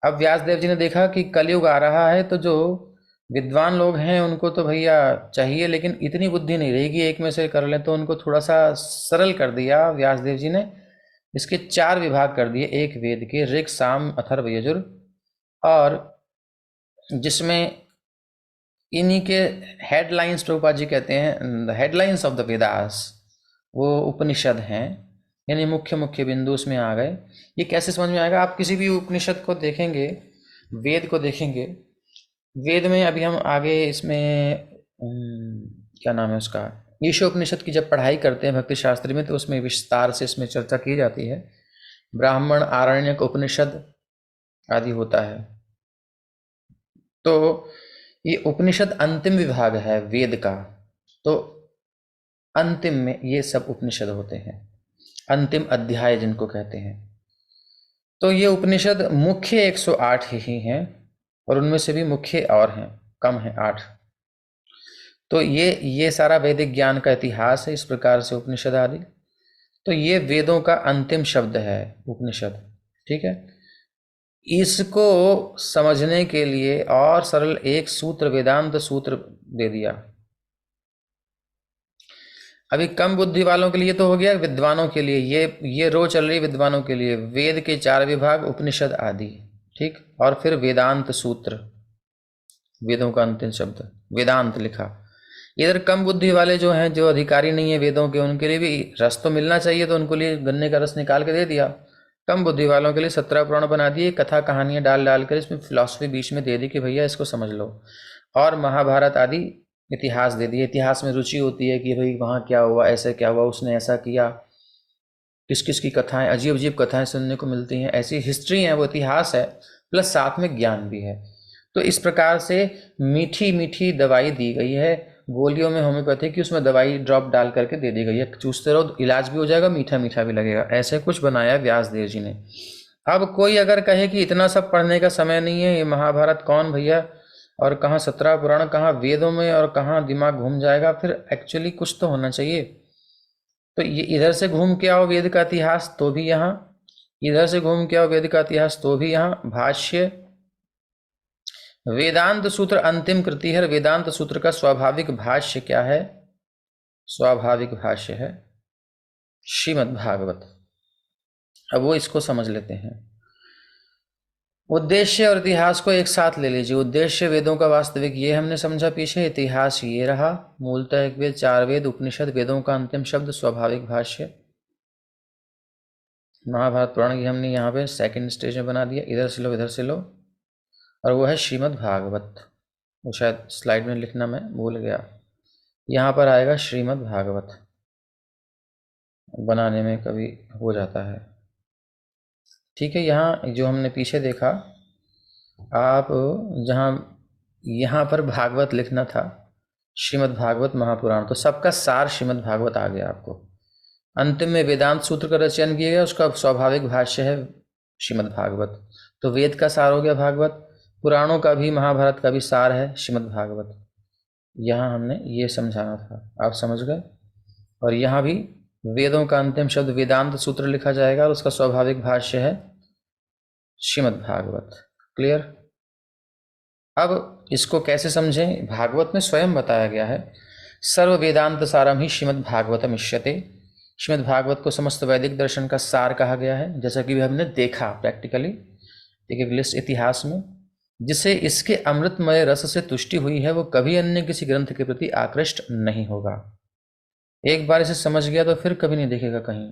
अब व्यास देव जी ने देखा कि कलयुग आ रहा है, तो जो विद्वान लोग हैं उनको तो भैया चाहिए, लेकिन इतनी बुद्धि नहीं रहेगी एक में से कर लें, तो उनको थोड़ा सा सरल कर दिया व्यास देव जी ने, इसके 4 विभाग कर दिए एक वेद के, ऋग साम अथर्व यजुर, और जिसमें इन्हीं के हेडलाइंस प्रभुपाद जी कहते हैं, the headlines of the Vedas, वो उपनिषद हैं, यानी मुख्य मुख्य बिंदु उसमें आ गए। ये कैसे समझ में आएगा? आप किसी भी उपनिषद को देखेंगे, वेद को देखेंगे, वेद में अभी हम आगे इसमें क्या नाम है उसका, ईशोपनिषद की जब पढ़ाई करते हैं भक्ति शास्त्र में, तो उसमें विस्तार से इसमें चर्चा की जाती है। ब्राह्मण, आरण्यक, उपनिषद आदि होता है। तो ये उपनिषद अंतिम विभाग है वेद का, तो अंतिम में ये सब उपनिषद होते हैं, अंतिम अध्याय जिनको कहते हैं। तो ये उपनिषद मुख्य 108 ही हैं, और उनमें से भी मुख्य और हैं, कम है 8। तो ये सारा वैदिक ज्ञान का इतिहास है, इस प्रकार से उपनिषद आदि। तो ये वेदों का अंतिम शब्द है उपनिषद, ठीक है। इसको समझने के लिए और सरल एक सूत्र, वेदांत सूत्र दे दिया। अभी कम बुद्धि वालों के लिए तो हो गया, विद्वानों के लिए ये रो चल रही विद्वानों के लिए, वेद के 4 विभाग, उपनिषद आदि, ठीक। और फिर वेदांत सूत्र, वेदों का अंतिम शब्द वेदांत लिखा। इधर कम बुद्धि वाले जो हैं, जो अधिकारी नहीं है वेदों के, उनके लिए भी रस तो मिलना चाहिए, तो उनके लिए गन्ने का रस निकाल के दे दिया। कम बुद्धि वालों के लिए 17 पुराण बना दिए, कथा कहानियां डाल डाल कर इसमें फिलॉसफी बीच में दे दी कि भैया इसको समझ लो। और महाभारत आदि इतिहास दे दिए। इतिहास में रुचि होती है कि भाई वहाँ क्या हुआ, ऐसे क्या हुआ, उसने ऐसा किया, किस किस की कथाएं, अजीब अजीब कथाएं सुनने को मिलती हैं, ऐसी हिस्ट्री है, वो इतिहास है, प्लस साथ में ज्ञान भी है। तो इस प्रकार से मीठी मीठी दवाई दी गई है, गोलियों में होम्योपैथी की, उसमें दवाई ड्रॉप डाल करके दे दी गई है, चूसते रहो, इलाज भी हो जाएगा, मीठा मीठा भी लगेगा, ऐसे कुछ बनाया व्यासदेव जी ने। अब कोई अगर कहे कि इतना सब पढ़ने का समय नहीं है, ये महाभारत कौन भैया, और कहाँ 17 पुराण, कहाँ वेदों में, और कहाँ दिमाग घूम जाएगा, फिर एक्चुअली कुछ तो होना चाहिए। तो ये इधर से घूम के आओ वेद का इतिहास तो भी यहाँ, इधर से घूम के आओ वेद का इतिहास तो भी यहाँ। भाष्य वेदांत सूत्र अंतिम कृति है। वेदांत सूत्र का स्वाभाविक भाष्य क्या है? स्वाभाविक भाष्य है श्रीमद् भागवत। अब वो इसको समझ लेते हैं। उद्देश्य और इतिहास को एक साथ ले लीजिए। उद्देश्य वेदों का वास्तविक ये हमने समझा पीछे, इतिहास ये रहा, मूलतः एक वेद, 4 वेद, उपनिषद, वेदों का अंतिम शब्द, स्वाभाविक भाष्य। महाभारत पुराण की हमने यहाँ पे सेकंड स्टेज में बना दिया, इधर से लो इधर से लो, और वो है श्रीमद् भागवत। वो शायद स्लाइड में लिखना मैं भूल गया, यहाँ पर आएगा श्रीमद् भागवत, बनाने में कभी हो जाता है, ठीक है। यहाँ जो हमने पीछे देखा, आप जहाँ यहाँ पर भागवत लिखना था, श्रीमद् भागवत महापुराण, तो सबका सार श्रीमद् भागवत आ गया आपको। अंतिम में वेदांत सूत्र का रचयन किया गया, उसका स्वाभाविक भाष्य है श्रीमद् भागवत। तो वेद का सार हो गया भागवत, पुराणों का भी, महाभारत का भी सार है श्रीमद् भागवत। यहाँ हमने ये समझाना था, आप समझ गए। और यहाँ भी वेदों का अंतिम शब्द वेदांत सूत्र लिखा जाएगा, और उसका स्वाभाविक भाष्य है श्रीमद् भागवत। क्लियर? अब इसको कैसे समझें? भागवत में स्वयं बताया गया है, सर्व वेदांत सारम ही श्रीमद् भागवतम इष्यते। श्रीमद् भागवत को समस्त वैदिक दर्शन का सार कहा गया है, जैसा कि हमने देखा प्रैक्टिकली एक एक लिस्ट इतिहास में। जिसे इसके अमृतमय रस से तुष्टि हुई है, वो कभी अन्य किसी ग्रंथ के प्रति आकृष्ट नहीं होगा। एक बार इसे समझ गया तो फिर कभी नहीं देखेगा कहीं।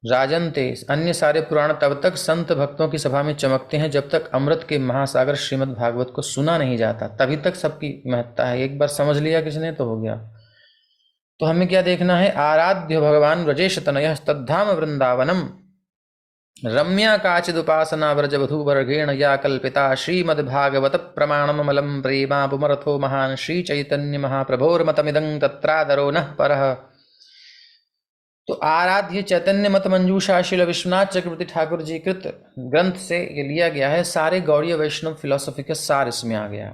राजन्ते, अन्य सारे पुराण तब तक संत भक्तों की सभा में चमकते हैं जब तक अमृत के महासागर श्रीमद् भागवत को सुना नहीं जाता, तभी तक सबकी महत्ता है। एक बार समझ लिया किसने तो हो गया। तो हमें क्या देखना है? आराध्य भगवान व्रजेश तनयः तद्धाम वृंदावनम रम्या काचिदुपासना व्रजवधूवर्गेण या कल्पिता श्रीमद्भागवत प्रमाणममलं प्रेमापुमरथो महान् श्रीचैतन्य महाप्रभोर्मतमिदं तत्रादरो नः परः। तो आराध्य चैतन्य मत मंजूषा शिल विश्वनाथ चक्रवर्ती ठाकुर जी कृत ग्रंथ से ये लिया गया है। सारे गौड़ीय वैष्णव फिलोसफी का सार इसमें आ गया।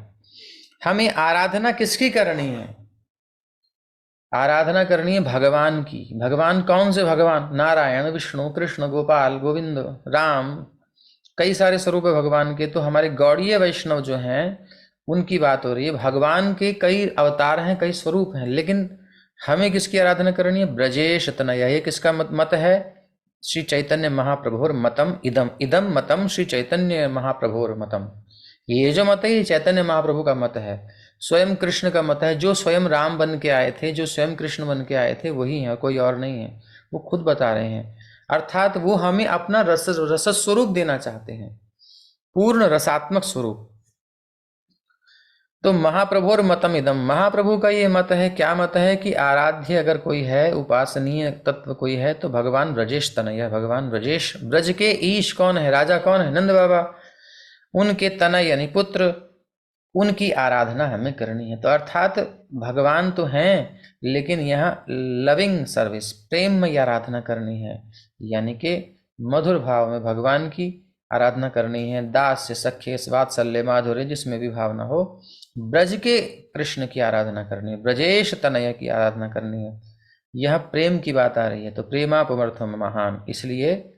हमें आराधना किसकी करनी है? आराधना करनी है भगवान की। भगवान कौन से भगवान? नारायण, विष्णु, कृष्ण, गोपाल, गोविंद, राम, कई सारे स्वरूप है भगवान के। तो हमारे गौड़ीय वैष्णव जो हैं उनकी बात हो रही है। भगवान के कई अवतार हैं, कई स्वरूप हैं, लेकिन हमें किसकी आराधना करनी है? ब्रजेश तनया। ये किसका मत है? श्री चैतन्य महाप्रभुर मतम इदम, इदम मतम श्री चैतन्य महाप्रभुर मतम। ये जो मत है ये चैतन्य महाप्रभु का मत है, स्वयं कृष्ण का मत है। जो स्वयं राम बन के आए थे, जो स्वयं कृष्ण बन के आए थे, वही है, कोई और नहीं है। वो खुद बता रहे हैं। अर्थात वो हमें अपना रस स्वरूप देना चाहते हैं, पूर्ण रसात्मक स्वरूप। तो महाप्रभु और मतम इदम, महाप्रभु का ये मत है। क्या मत है? कि आराध्य अगर कोई है, उपासनीय तत्व कोई है, तो भगवान ब्रजेश तनय, भगवान ब्रजेश, ब्रज के ईश कौन है? राजा कौन है? नंद बाबा। उनके तनय यानी पुत्र, उनकी आराधना हमें करनी है। तो अर्थात भगवान तो हैं, लेकिन यहाँ लविंग सर्विस, प्रेम में आराधना करनी है, यानी कि मधुर भाव में भगवान की आराधना करनी है। दास से सख्य वात्सल्य माधुर्य जिसमें भी भावना हो, ब्रज के कृष्ण की आराधना करनी है, ब्रजेश तनय की आराधना करनी है। यह प्रेम की बात आ रही है, तो प्रेमापमर्थम महान, इसलिए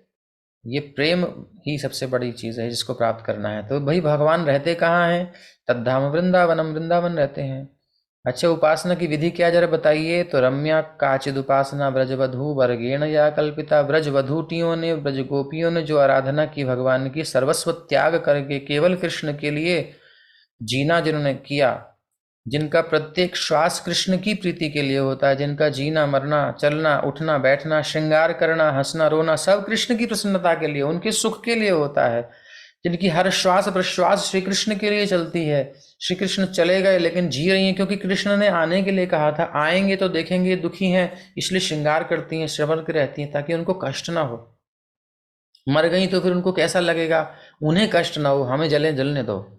ये प्रेम ही सबसे बड़ी चीज़ है जिसको प्राप्त करना है। तो भाई भगवान रहते कहाँ हैं? तद्धाम वृंदावनम, वृंदावन रहते हैं। अच्छा, उपासना की विधि क्या जरा बताइए? तो रम्या काचिद उपासना ब्रजवधु वर्गेण या कल्पिता, ब्रजवधूटियों ने, ब्रज गोपियों ने जो आराधना की भगवान की, सर्वस्व त्याग करके केवल कृष्ण के लिए जीना जिन्होंने किया, जिनका प्रत्येक श्वास कृष्ण की प्रीति के लिए होता है, जिनका जीना मरना, चलना उठना बैठना, श्रृंगार करना, हंसना रोना सब कृष्ण की प्रसन्नता के लिए, उनके सुख के लिए होता है, जिनकी हर श्वास प्रश्वास श्री कृष्ण के लिए चलती है। श्री कृष्ण चले गए लेकिन जी रही हैं, क्योंकि कृष्ण ने आने के लिए कहा था, आएंगे तो देखेंगे दुखी हैं, इसलिए श्रृंगार करती हैं, श्रवण के रहती हैं, ताकि उनको कष्ट ना हो। मर गई तो फिर उनको कैसा लगेगा, उन्हें कष्ट ना हो, हमें जलने दो।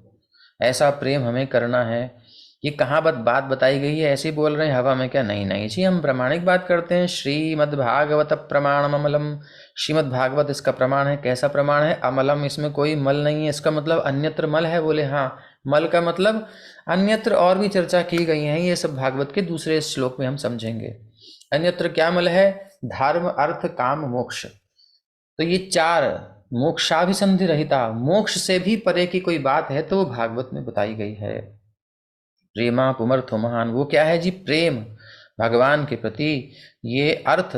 ऐसा प्रेम हमें करना है। ये कहाँ बात बताई गई है? ऐसे ही बोल रहे हैं हवा में क्या? नहीं नहीं जी, हम प्रामाणिक बात करते हैं। श्रीमद्भागवत प्रमाणम अमलम, श्रीमद् भागवत इसका प्रमाण है। कैसा प्रमाण है? अमलम, इसमें कोई मल नहीं है। इसका मतलब अन्यत्र मल है? बोले हाँ, मल का मतलब अन्यत्र और भी चर्चा की गई है, ये सब भागवत के दूसरे श्लोक में हम समझेंगे। अन्यत्र क्या मल है? धर्म अर्थ काम मोक्ष। तो ये चार मोक्षाभिसंधि रहिता, मोक्ष से भी परे की कोई बात है तो वो भागवत में बताई गई है। प्रेमा पुमर्थो महान, वो क्या है जी? प्रेम भगवान के प्रति। ये अर्थ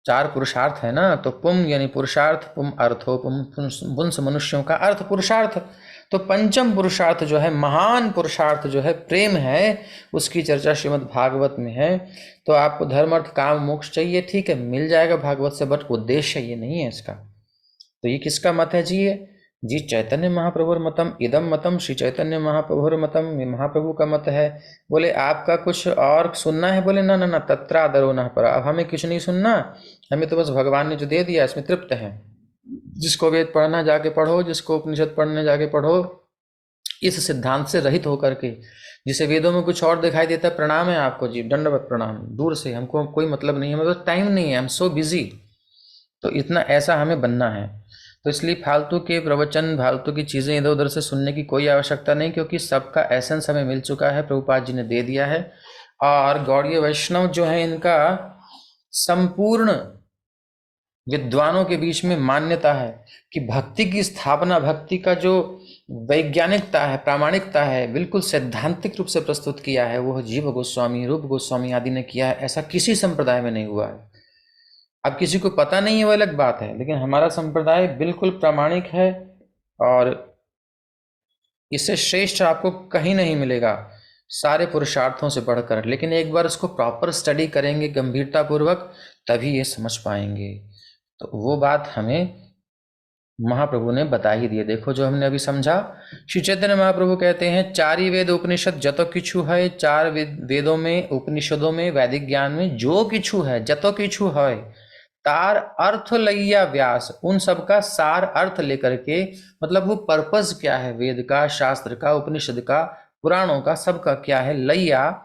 चार पुरुषार्थ है ना, तो पुम यानी पुरुषार्थ, पुम अर्थो, पुम पुंस मनुष्यों का अर्थ पुरुषार्थ। तो पंचम पुरुषार्थ जो है, महान पुरुषार्थ जो है प्रेम है, उसकी चर्चा श्रीमद् भागवत में है। तो आपको धर्म अर्थ काम मोक्ष चाहिए, ठीक है, मिल जाएगा भागवत से, बट उद्देश्य ये नहीं है इसका। तो ये किसका मत है जी? ये जी चैतन्य महाप्रभुर मतम इदम मतम, श्री चैतन्य महाप्रभुर मतम, ये महाप्रभु का मत है। बोले आपका कुछ और सुनना है? बोले ना ना ना, तत्रादरो न परा, अब हमें कुछ नहीं सुनना, हमें तो बस भगवान ने जो दे दिया इसमें तृप्त है। जिसको वेद पढ़ना जाके पढ़ो, जिसको उपनिषद पढ़ने जाके पढ़ो, इस सिद्धांत से रहित होकर के। जिसे वेदों में कुछ और दिखाई देता है, प्रणाम है आपको जी, दंडवत प्रणाम, दूर से, हमको कोई मतलब नहीं है, मतलब टाइम नहीं है, आई एम सो बिजी। तो इतना ऐसा हमें बनना है। तो इसलिए फालतू के प्रवचन, फालतू की चीज़ें इधर उधर से सुनने की कोई आवश्यकता नहीं, क्योंकि सबका एसेंस हमें मिल चुका है, प्रभुपाद जी ने दे दिया है। और गौड़ीय वैष्णव जो है, इनका संपूर्ण विद्वानों के बीच में मान्यता है कि भक्ति की स्थापना, भक्ति का जो वैज्ञानिकता है, प्रामाणिकता है, बिल्कुल सैद्धांतिक रूप से प्रस्तुत किया है, वो जीव गोस्वामी, रूप गोस्वामी आदि ने किया है। ऐसा किसी संप्रदाय में नहीं हुआ है। अब किसी को पता नहीं है वो अलग बात है, लेकिन हमारा संप्रदाय बिल्कुल प्रामाणिक है और इससे श्रेष्ठ आपको कहीं नहीं मिलेगा, सारे पुरुषार्थों से बढ़कर। लेकिन एक बार उसको प्रॉपर स्टडी करेंगे गंभीरता पूर्वक, तभी ये समझ पाएंगे। तो वो बात हमें महाप्रभु ने बता ही दिए। देखो जो हमने अभी समझा, श्री चैतन्य महाप्रभु कहते हैं, चारि वेद उपनिषद जतो किछु है, चार वेदों में, उपनिषदों में, वैदिक ज्ञान में जो किछु है, जतो किछु है, तार अर्थ लैया व्यास, उन सब का सार अर्थ लेकर के, मतलब वो पर्पस क्या है वेद का, शास्त्र का, उपनिषद का, पुराणों का, सबका क्या है, लैया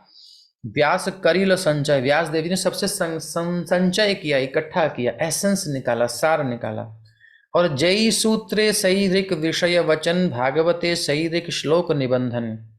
व्यास करिल संचय, व्यास देवी ने सबसे संचय किया, इकट्ठा किया, एसेंस निकाला, सार निकाला। और जय सूत्रे सही ऋक विषय वचन, भागवते सही ऋक श्लोक निबंधन।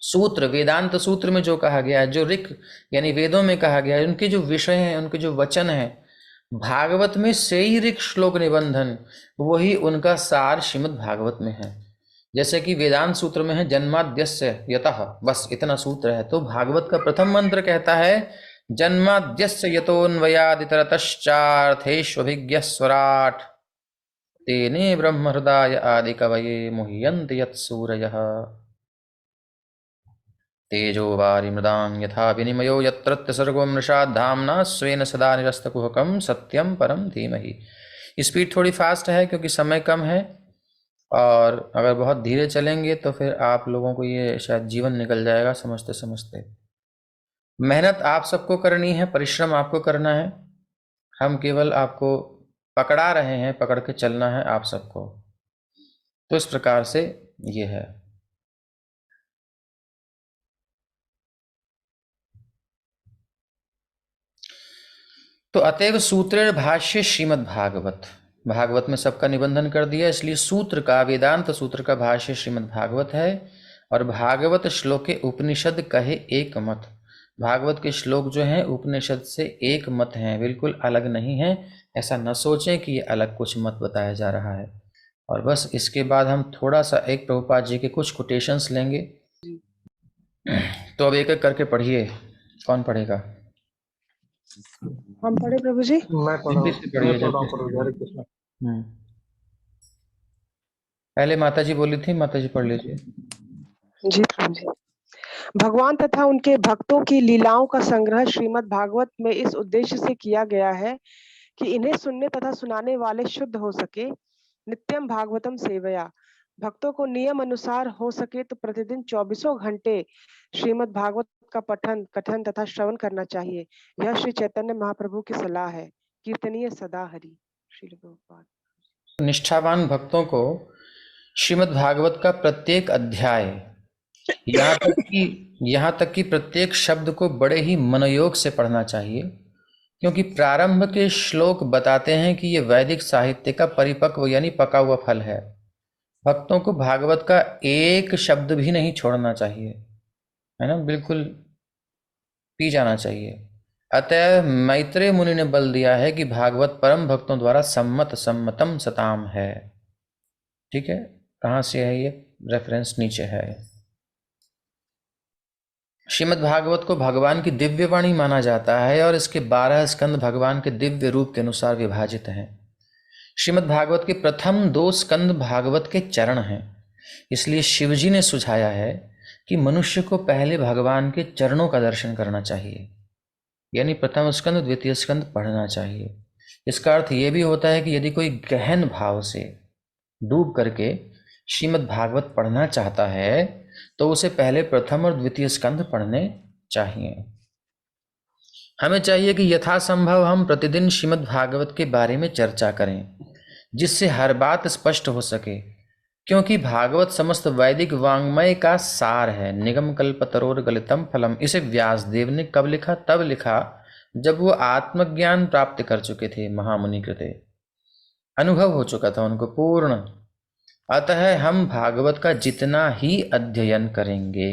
सूत्र, वेदांत सूत्र में जो कहा गया है, जो ऋक यानी वेदों में कहा गया है, उनके जो विषय हैं, उनके जो वचन हैं, भागवत में सही ऋक श्लोक निबंधन, वही उनका सार श्रीमद् भागवत में है। जैसे कि वेदांत सूत्र में है जन्माद्यस्य यतः, बस इतना सूत्र है। तो भागवत का प्रथम मंत्र कहता है जन्माद्यस्य यतोऽन्वयादितरतश्चार्थेष्वभिज्ञः स्वराट्, तेने ब्रह्म हृदय आदि कवये मुह्यन्ति यत्सूरयः, तेजो वारिमृदां यथा विनिमयो यत्र सर्गो मृषा, धाम्ना स्वेन सदा निरस्तकुहकं सत्यम परम धीमहि। स्पीड थोड़ी फास्ट है क्योंकि समय कम है, और अगर बहुत धीरे चलेंगे तो फिर आप लोगों को ये शायद जीवन निकल जाएगा समझते समझते। मेहनत आप सबको करनी है, परिश्रम आपको करना है, हम केवल आपको पकड़ा रहे हैं, पकड़ के चलना है आप सबको। तो इस प्रकार से ये है। तो अतएव सूत्र भाष्य श्रीमद् भागवत, भागवत में सबका निबंधन कर दिया, इसलिए सूत्र का, वेदांत सूत्र का भाष्य श्रीमद् भागवत है। और भागवत श्लोके उपनिषद कहे एक मत। भागवत के श्लोक जो हैं उपनिषद से एक मत हैं, बिल्कुल अलग नहीं है। ऐसा न सोचें कि ये अलग कुछ मत बताया जा रहा है। और बस इसके बाद हम थोड़ा सा एक प्रभुपाद जी के कुछ कोटेशंस लेंगे। तो अब एक एक करके पढ़िए। कौन पढ़ेगा? हम पढ़े प्रभु जी। मैं पढ़ हिंदी से पढ़िए जल्दी से। रहा हूँ। हरे कृष्ण। पहले माता जी बोली थी, माता जी पढ़ लीजिए। जी प्रभु जी। भगवान तथा उनके भक्तों की लीलाओं का संग्रह श्रीमद् भागवत में इस उद्देश्य से किया गया है कि इन्हें सुनने तथा सुनाने वाले शुद्ध हो सके। नित्यम भागवतम सेवया, भक्तों को नियम अनुसार हो सके तो प्रतिदिन 24 घंटे श्रीमद् भागवत का पठन कथन तथा श्रवण करना चाहिए। यह श्री चैतन्य महाप्रभु की सलाह है। कीर्तनीय सदा हरि। श्री प्रभुपाद। निष्ठावान भक्तों को श्रीमद् भागवत का प्रत्येक अध्याय, यहाँ तक कि प्रत्येक शब्द को बड़े ही मनोयोग से पढ़ना चाहिए, क्योंकि प्रारंभ के श्लोक बताते हैं कि ये वैदिक साहित्य का परिपक्व यानी पका हुआ फल है। भक्तों को भागवत का एक शब्द भी नहीं छोड़ना चाहिए, है ना, बिल्कुल पी जाना चाहिए। अतः मैत्रेय मुनि ने बल दिया है कि भागवत परम भक्तों द्वारा सम्मतम सताम है। ठीक है, कहाँ से है ये? रेफरेंस नीचे है। श्रीमद् भागवत को भगवान की दिव्य वाणी माना जाता है और इसके 12 स्कंद भगवान के दिव्य रूप के अनुसार विभाजित हैं। श्रीमद् भागवत के प्रथम 2 स्कंद भागवत के चरण हैं। इसलिए शिवजी ने सुझाया है कि मनुष्य को पहले भगवान के चरणों का दर्शन करना चाहिए, यानी प्रथम स्कंद द्वितीय स्कंद पढ़ना चाहिए। इसका अर्थ ये भी होता है कि यदि कोई गहन भाव से डूब करके श्रीमद् भागवत पढ़ना चाहता है तो उसे पहले प्रथम और द्वितीय स्कंद पढ़ने चाहिए। हमें चाहिए कि यथासंभव हम प्रतिदिन श्रीमद् भागवत के बारे में चर्चा करें, जिससे हर बात स्पष्ट हो सके, क्योंकि भागवत समस्त वैदिक वाङ्मय का सार है। निगम कल्पतरोर गलितम फलम, इसे व्यासदेव ने कब लिखा? तब लिखा जब वो आत्मज्ञान प्राप्त कर चुके थे, महामुनि कृते अनुभव हो चुका था उनको पूर्ण। अतः हम भागवत का जितना ही अध्ययन करेंगे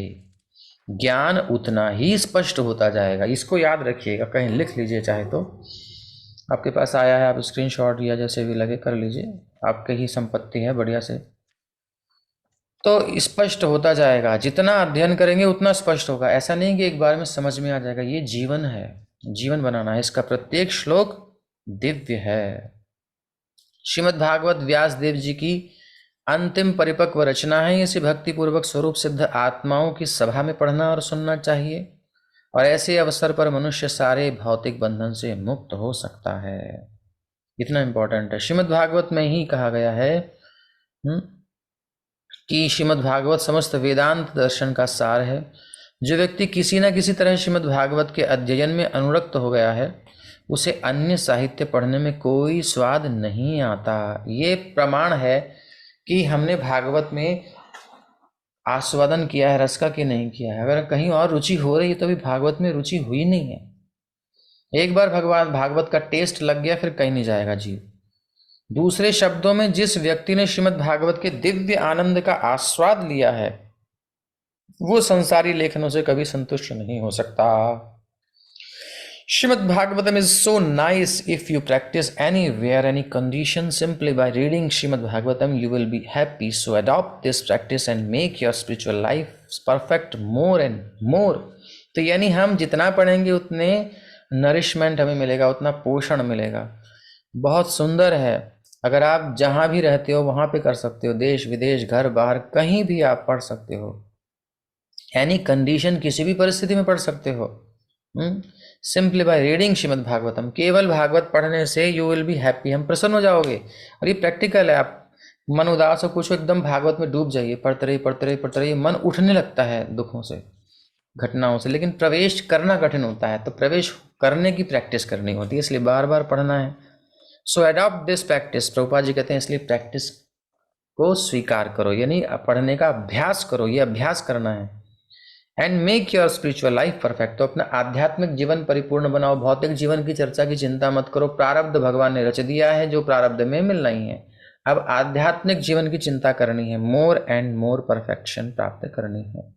ज्ञान उतना ही स्पष्ट होता जाएगा। इसको याद रखिएगा, कहीं लिख लीजिए, चाहे तो आपके पास आया है आप स्क्रीनशॉट या जैसे भी लगे कर लीजिए, आपके ही संपत्ति है बढ़िया से। तो स्पष्ट होता जाएगा, जितना अध्ययन करेंगे उतना स्पष्ट होगा। ऐसा नहीं कि एक बार में समझ में आ जाएगा, ये जीवन है, जीवन बनाना है। इसका प्रत्येक श्लोक दिव्य है। श्रीमद् भागवत व्यास देव जी की अंतिम परिपक्व रचना है। इसे भक्तिपूर्वक स्वरूप सिद्ध आत्माओं की सभा में पढ़ना और सुनना चाहिए, और ऐसे अवसर पर मनुष्य सारे भौतिक बंधन से मुक्त हो सकता है। इतना इंपॉर्टेंट है। श्रीमद् भागवत में ही कहा गया है कि श्रीमद् भागवत समस्त वेदांत दर्शन का सार है। जो व्यक्ति किसी न किसी तरह श्रीमद् भागवत के अध्ययन में अनुरक्त हो गया है, उसे अन्य साहित्य पढ़ने में कोई स्वाद नहीं आता। ये प्रमाण है कि हमने भागवत में आस्वादन किया है रस का कि नहीं किया है। अगर कहीं और रुचि हो रही है तो भी भागवत में रुचि हुई नहीं है। एक बार भगवान भागवत का टेस्ट लग गया, फिर कहीं नहीं जाएगा जीव। दूसरे शब्दों में, जिस व्यक्ति ने श्रीमद् भागवत के दिव्य आनंद का आस्वाद लिया है, वो संसारी लेखनों से कभी संतुष्ट नहीं हो सकता। Srimad Bhagavatam is so nice. If you practice anywhere, any condition, simply by reading Srimad Bhagavatam, you will be happy. So adopt this practice and make your spiritual life perfect more and more. तो यानी हम जितना पढ़ेंगे उतने nourishment हमें मिलेगा, उतना पोषण मिलेगा। बहुत सुंदर है। अगर आप जहाँ भी रहते हो वहाँ पे कर सकते हो, देश विदेश घर बाहर कहीं भी आप पढ़ सकते हो। एनी कंडीशन, किसी भी परिस्थिति में पढ़ सकते हो। Simply by reading Shrimad Bhagavatam, केवल भागवत पढ़ने से यू विल बी हैप्पी, हम प्रसन्न हो जाओगे। और ये प्रैक्टिकल है। आप मन उदास हो कुछ एकदम भागवत में डूब जाइए, पढ़ते रहिए पढ़ते रहिए पढ़ते रहिए, मन उठने लगता है दुखों से, घटनाओं से, लेकिन प्रवेश करना कठिन होता है। तो प्रवेश करने की प्रैक्टिस करनी होती है, इसलिए बार बार पढ़ना है। सो adopt this practice, Prabhupada ji कहते हैं, इसलिए प्रैक्टिस को स्वीकार करो, यानी पढ़ने का अभ्यास करो, ये अभ्यास करना है। And make your spiritual life perfect, तो अपना आध्यात्मिक जीवन परिपूर्ण बनाओ। भौतिक जीवन की चर्चा की चिंता मत करो, प्रारब्ध भगवान ने रच दिया है, जो प्रारब्ध में मिलना ही है। अब आध्यात्मिक जीवन की चिंता करनी है, मोर एंड मोर परफेक्शन प्राप्त करनी है।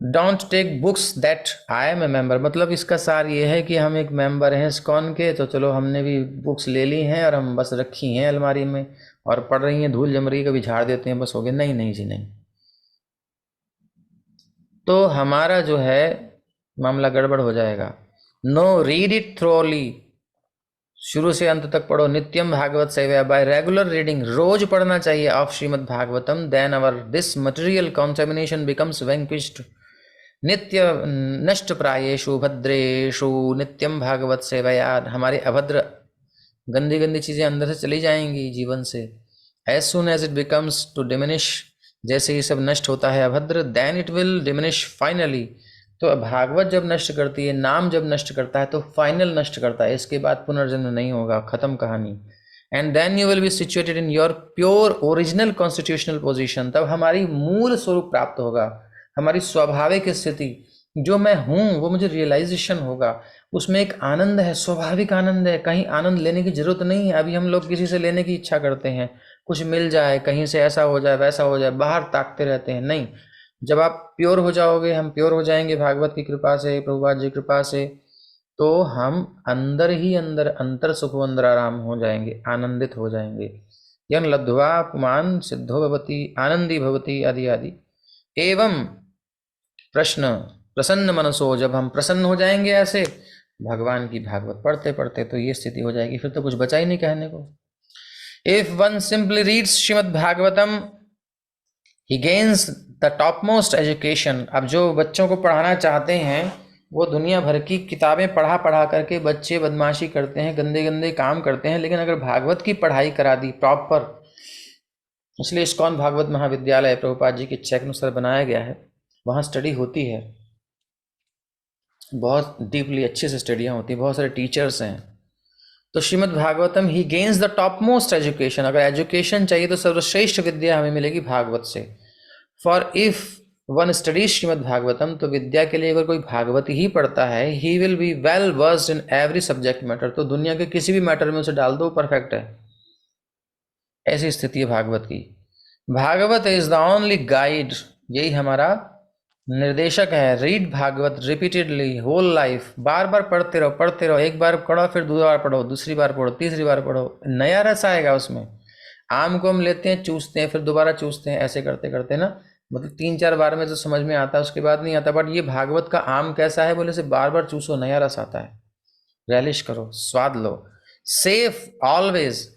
Don't take books that I am a member, मतलब इसका सार ये है कि हम एक मेंबर हैं इस्कॉन के, तो चलो हमने भी बुक्स ले ली हैं और हम बस रखी हैं अलमारी में और पढ़ रही हैं, धूल जम रही है, कभी झाड़ देते हैं, बस हो गया। नहीं नहीं जी नहीं। तो हमारा जो है मामला गड़बड़ हो जाएगा। नो, रीड इट थ्रोली, शुरू से अंत तक पढ़ो। नित्यम भागवत सेवा, बाय रेगुलर रीडिंग, रोज पढ़ना चाहिए of Shrimad Bhagavatam, then our this material contamination becomes vanquished. नित्य नष्ट प्रायेषु भद्रेषु नित्यम भागवत सेवया, हमारे अभद्र गंदी गंदी चीजें अंदर से चली जाएंगी जीवन से। As soon as it becomes to diminish, जैसे ये सब नष्ट होता है अभद्र, then it will diminish finally. तो भागवत जब नष्ट करती है, नाम जब नष्ट करता है, तो फाइनल नष्ट करता है, इसके बाद पुनर्जन्म नहीं होगा, खत्म कहानी। And then you will be situated in your pure original constitutional position, तब हमारी मूल स्वरूप प्राप्त होगा, हमारी स्वाभाविक स्थिति जो मैं हूँ वो मुझे रियलाइजेशन होगा। उसमें एक आनंद है, स्वाभाविक आनंद है, कहीं आनंद लेने की जरूरत नहीं है। अभी हम लोग किसी से लेने की इच्छा करते हैं, कुछ मिल जाए, कहीं से ऐसा हो जाए वैसा हो जाए, बाहर ताकते रहते हैं। नहीं, जब आप प्योर हो जाओगे, हम प्योर हो जाएंगे भागवत की कृपा से, प्रभुपाद जी कृपा से, तो हम अंदर ही अंदर अंतर सुखो अंदर आराम हो जाएंगे, आनंदित हो जाएंगे। यन लब्ध्वा पुमान सिद्धो भवति आनंदी भवति आदि आदि। एवं प्रश्न प्रसन्न मनसो, जब हम प्रसन्न हो जाएंगे ऐसे भगवान की भागवत पढ़ते पढ़ते, तो ये स्थिति हो जाएगी, फिर तो कुछ बचा ही नहीं कहने को। If one simply reads Shrimad Bhagavatam he gains the top most education. अब जो बच्चों को पढ़ाना चाहते हैं वो दुनिया भर की किताबें पढ़ा पढ़ा करके बच्चे बदमाशी करते हैं, गंदे गंदे काम करते हैं, लेकिन अगर भागवत की पढ़ाई करा दी प्रॉपर, इसलिए इस्कॉन भागवत महाविद्यालय प्रभुपाद जी की इच्छा के अनुसार बनाया गया है, वहाँ स्टडी होती है, बहुत डीपली अच्छे से स्टडियाँ होती हैं, बहुत सारे टीचर्स हैं। तो श्रीमद् भागवतम ही gains the top most education, अगर एजुकेशन चाहिए तो सर्वश्रेष्ठ विद्या हमें मिलेगी भागवत से। For if one studies Shrimad Bhagavatam, तो विद्या के लिए अगर कोई भागवत ही पढ़ता है, he will be well versed in every subject matter, तो दुनिया के किसी भी मैटर में उसे डाल दो, परफेक्ट है। ऐसी स्थिति है भागवत की। Bhagavat is the only guide, यही हमारा निर्देशक है। Read Bhagavat repeatedly whole life, बार बार पढ़ते रहो पढ़ते रहो, एक बार पढ़ो फिर दूसरी बार पढ़ो, दूसरी बार पढ़ो, तीसरी बार पढ़ो, नया रस आएगा उसमें। आम को हम लेते हैं, चूसते हैं, फिर दोबारा चूसते हैं, ऐसे करते करते ना, मतलब 3-4 बार में जो समझ में आता है उसके बाद नहीं आता। बट ये भागवत का आम कैसा है बोले से, बार बार चूसो, नया रस आता है, रैलिश करो, स्वाद लो, सेफ ऑलवेज,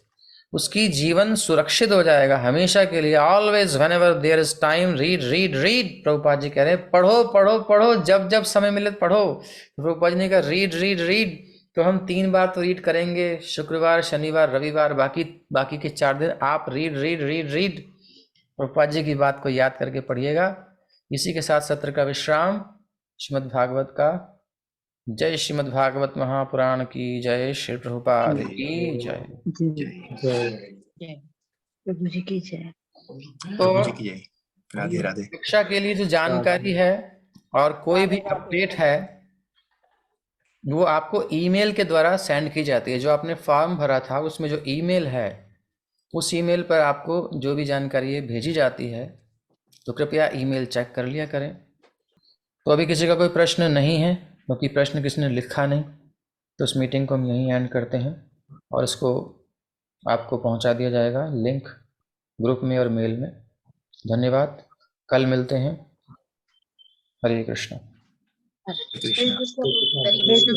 उसकी जीवन सुरक्षित हो जाएगा हमेशा के लिए। Always whenever there is time read read read, Prabhupada ji कह रहे हैं पढ़ो पढ़ो पढ़ो, जब जब समय मिले पढ़ो। प्रभुपाद जी ने कहा रीड रीड रीड, तो हम 3 बार तो रीड करेंगे, शुक्रवार शनिवार रविवार, बाकी के 4 दिन आप read read read read, Prabhupada ji की बात को याद करके पढ़िएगा। इसी के साथ सत्र का विश्राम। श्रीमद् भागवत का जय, श्रीमद् भागवत महापुराण की जय, श्री प्रभुपाद की जय। प्रभु जी की जय। तो राधे राधे। शिक्षा के लिए जो जानकारी है और कोई भी अपडेट है वो आपको ईमेल के द्वारा सेंड की जाती है। जो आपने फॉर्म भरा था उसमें जो ईमेल है, उस ईमेल पर आपको जो भी जानकारी भेजी जाती है, तो कृपया ईमेल चेक कर लिया करें। तो अभी किसी का कोई प्रश्न नहीं है, क्योंकि प्रश्न किसी ने लिखा नहीं, तो इस मीटिंग को हम यहीं एंड करते हैं और इसको आपको पहुंचा दिया जाएगा लिंक ग्रुप में और मेल में। धन्यवाद, कल मिलते हैं। हरे कृष्ण। कृष्ण। हरे कृष्ण।